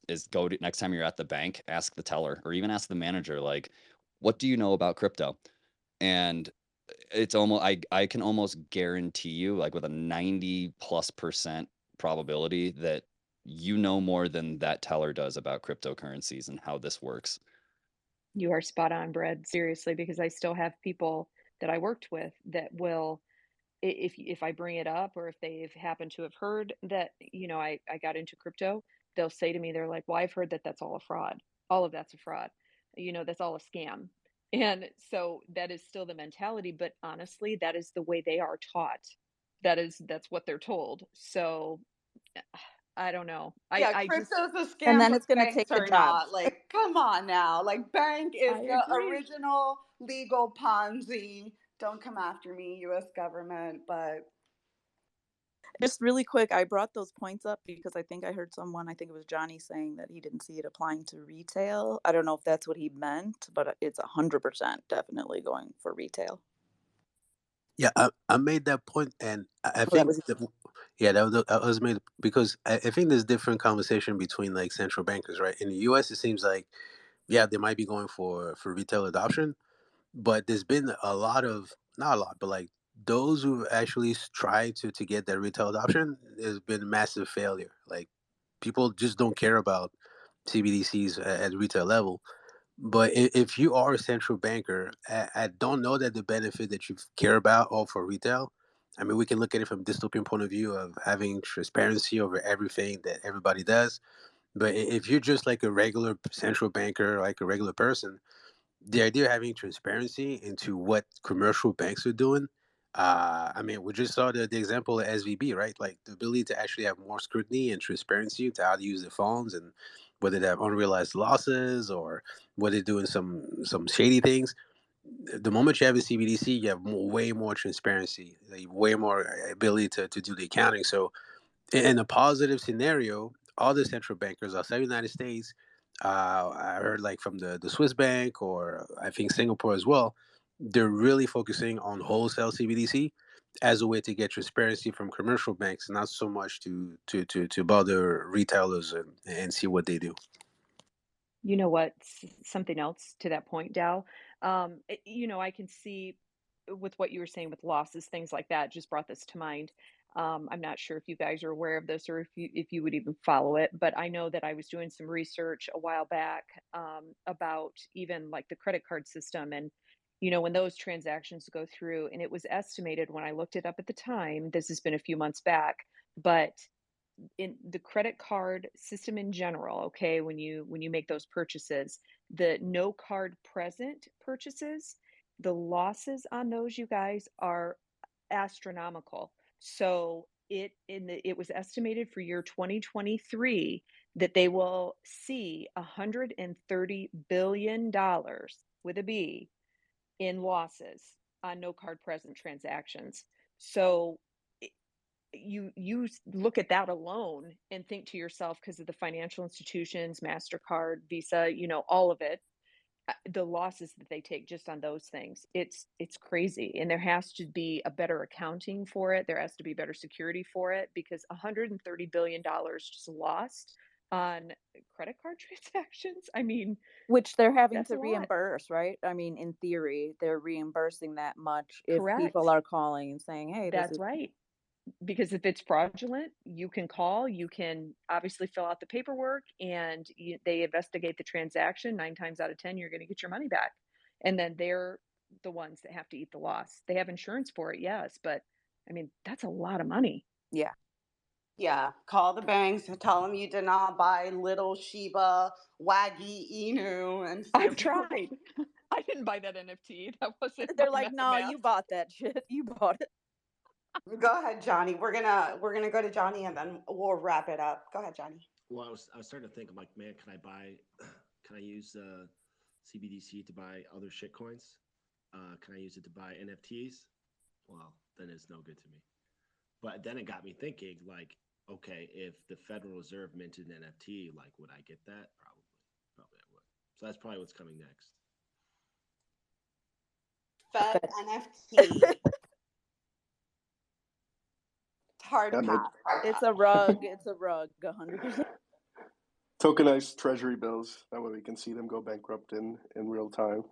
Is go to next time you're at the bank, ask the teller or even ask the manager, like, what do you know about crypto? And it's almost I can almost guarantee you, like with a 90+% probability, that you know more than that teller does about cryptocurrencies and how this works. You are spot on, Brad, seriously, because I still have people that I worked with that will, if I bring it up or if they've happened to have heard that, I got into crypto, they'll say to me, they're like, "Well, I've heard that that's all a fraud. All of that's a fraud. That's all a scam." And so that is still the mentality, but honestly, that is the way they are taught. That's what they're told. So I don't know. Yeah, I just crypto's a And scam, then but it's going to banks take the are jobs. not. Like, come on now. Like, bank is I the agree. original legal Ponzi. Don't come after me, U.S. government. But Just really quick, I brought those points up because I think I heard someone, I think it was Johnny, saying that he didn't see it applying to retail. I don't know if that's what he meant, but it's 100% definitely going for retail. Yeah, I made that point, and I Oh, that think was yeah, that was made because I think there's different conversation between like central bankers, right? In the U.S., it seems like yeah, they might be going for retail adoption, but there's been a lot of not a lot, but like those who've actually tried to get that retail adoption, there's been massive failure. Like people just don't care about CBDCs at retail level. But if you are a central banker, I don't know that the benefit that you care about all for retail. I mean, we can look at it from a dystopian point of view of having transparency over everything that everybody does. But if you're just like a regular central banker, like a regular person, the idea of having transparency into what commercial banks are doing. I mean, we just saw the example of SVB, right? Like the ability to actually have more scrutiny and transparency into how to use the phones and whether they have unrealized losses or whether they're doing some shady things. The moment you have a CBDC, you have way more transparency, like way more ability to do the accounting. So in a positive scenario, all the central bankers outside the United States, I heard like from the Swiss bank or I think Singapore as well, they're really focusing on wholesale CBDC as a way to get transparency from commercial banks, not so much to bother retailers and see what they do. You know what? Something else to that point, Dow. I can see with what you were saying with losses, things like that, just brought this to mind. I'm not sure if you guys are aware of this or if you would even follow it, but I know that I was doing some research a while back about even like the credit card system and when those transactions go through, and it was estimated when I looked it up at the time. This has been a few months back, but in the credit card system in general, okay, when you make those purchases, the no card present purchases, the losses on those, you guys, are astronomical. So it was estimated for year 2023 that they will see $130 billion with a B in losses on no card present transactions. So you look at that alone and think to yourself, because of the financial institutions, MasterCard, Visa, all of it, the losses that they take just on those things, it's crazy. And there has to be a better accounting for it. There has to be better security for it, because $130 billion just lost on credit card transactions. I mean, which they're having that's to a lot. reimburse, right? I mean, in theory, they're reimbursing that much if people Correct. are calling and saying, "Hey, this That's is." right. Because if it's fraudulent, you can call, you can obviously fill out the paperwork, and they investigate the transaction. 9 times out of 10, you're going to get your money back. And then they're the ones that have to eat the loss. They have insurance for it, yes, but I mean, that's a lot of money. Yeah. yeah, call the banks and tell them you did not buy little Shiba Waggy Inu and see I've if they'll. tried. I didn't buy that NFT. That wasn't my They're like, "No, MetaMask. you bought that shit. You bought it." Go ahead, Johnny. We're gonna go to Johnny and then we'll wrap it up. Go ahead, Johnny. Well, I was starting to think, I'm like, man, can I use CBDC to buy other shit coins? Can I use it to buy NFTs? Well, then it's no good to me. But then it got me thinking, like, okay, if the Federal Reserve minted an NFT, like, would I get that? Probably I would. So that's probably what's coming next. Fed NFT. Hard Yeah, pass. It's a rug. It's a rug. 100%. tokenized treasury bills. That way we can see them go bankrupt in real time.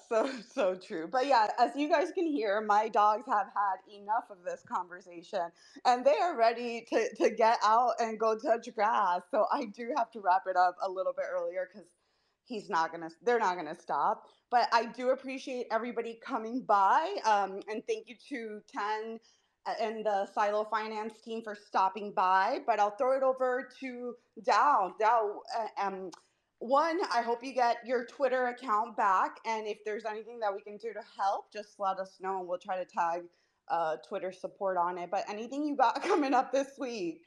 So true. But yeah, as you guys can hear, my dogs have had enough of this conversation and they are ready to get out and go touch grass. So I do have to wrap it up a little bit earlier because they're not gonna stop. But I do appreciate everybody coming by. And thank you to 10 and the Silo Finance team for stopping by. But I'll throw it over to Dow. One, I hope you get your Twitter account back, and if there's anything that we can do to help, just let us know, and we'll try to tag Twitter support on it. But anything you got coming up this week?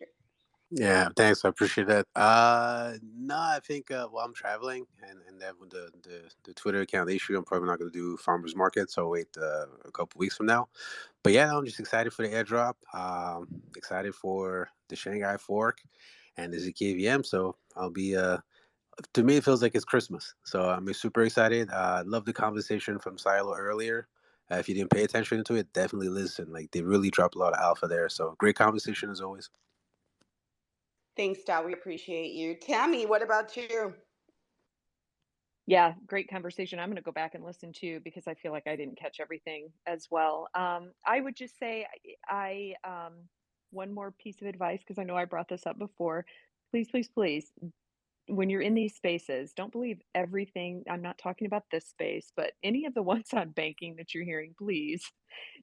Yeah, thanks. I appreciate that. No, I think I'm traveling, and then with the Twitter account issue, I'm probably not going to do farmers market, so I'll wait a couple weeks from now. But yeah, I'm just excited for the airdrop. Excited for the Shanghai fork and the ZK EVM. So I'll be to me, it feels like it's Christmas. So I'm super excited. Love the conversation from Silo earlier. If you didn't pay attention to it, definitely listen. Like, they really dropped a lot of alpha there. So great conversation as always. Thanks, Dow. We appreciate you. Tammy, what about you? Yeah, great conversation. I'm going to go back and listen to because I feel like I didn't catch everything as well. I would just say I one more piece of advice because I know I brought this up before. Please, please, please, when you're in these spaces, don't believe everything. I'm not talking about this space, but any of the ones on banking that you're hearing, please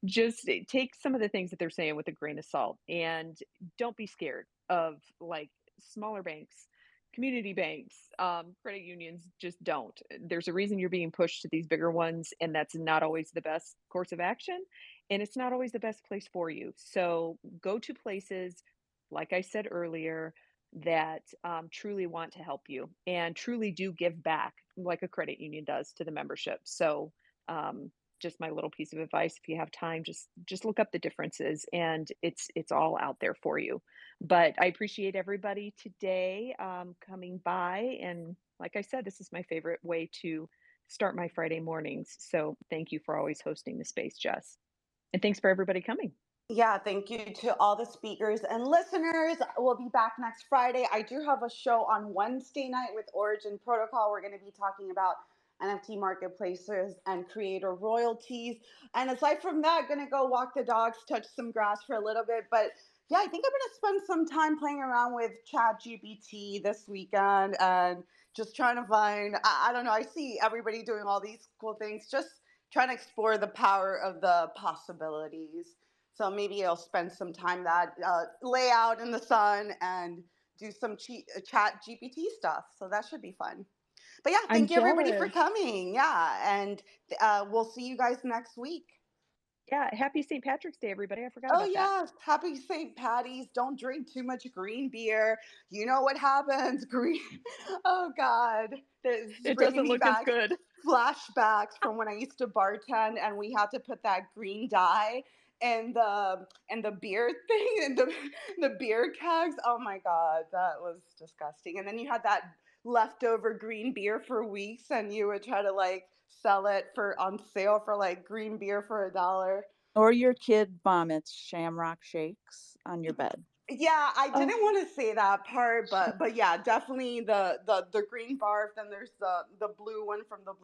just take some of the things that they're saying with a grain of salt and don't be scared of like smaller banks, community banks, credit unions. Just don't. There's a reason you're being pushed to these bigger ones, and that's not always the best course of action, and it's not always the best place for you. So go to places, like I said earlier, that truly want to help you and truly do give back like a credit union does to the membership. So just my little piece of advice, if you have time, just look up the differences, and it's all out there for you. But I appreciate everybody today coming by, and like I said, this is my favorite way to start my Friday mornings. So thank you for always hosting the space, Jess, and thanks for everybody coming. Yeah, thank you to all the speakers and listeners. We'll be back next Friday. I do have a show on Wednesday night with Origin Protocol. We're going to be talking about NFT marketplaces and creator royalties. And aside from that, going to go walk the dogs, touch some grass for a little bit. But yeah, I think I'm going to spend some time playing around with ChatGPT this weekend and just trying to find, I don't know, I see everybody doing all these cool things, just trying to explore the power of the possibilities. So maybe I'll spend some time that lay out in the sun and do some chat GPT stuff. So that should be fun. But yeah, I'm thank you everybody for jealous. coming. Yeah, and we'll see you guys next week. Yeah, happy St. Patrick's Day, everybody. I forgot Oh about that. yeah, happy St. Patty's. Don't drink too much green beer. You know what happens. Green. Oh God, this is It bringing doesn't me look as back good. flashbacks from when I used to bartend and we had to put that green dye and the beer thing and the beer kegs. Oh my God, that was disgusting. And then you had that leftover green beer for weeks, and you would try to like sell it for on sale for like green beer for $1. Or your kid vomits shamrock shakes on your bed. Yeah, I Oh. didn't want to say that part, but yeah, definitely the green barf. Then there's the blue one from the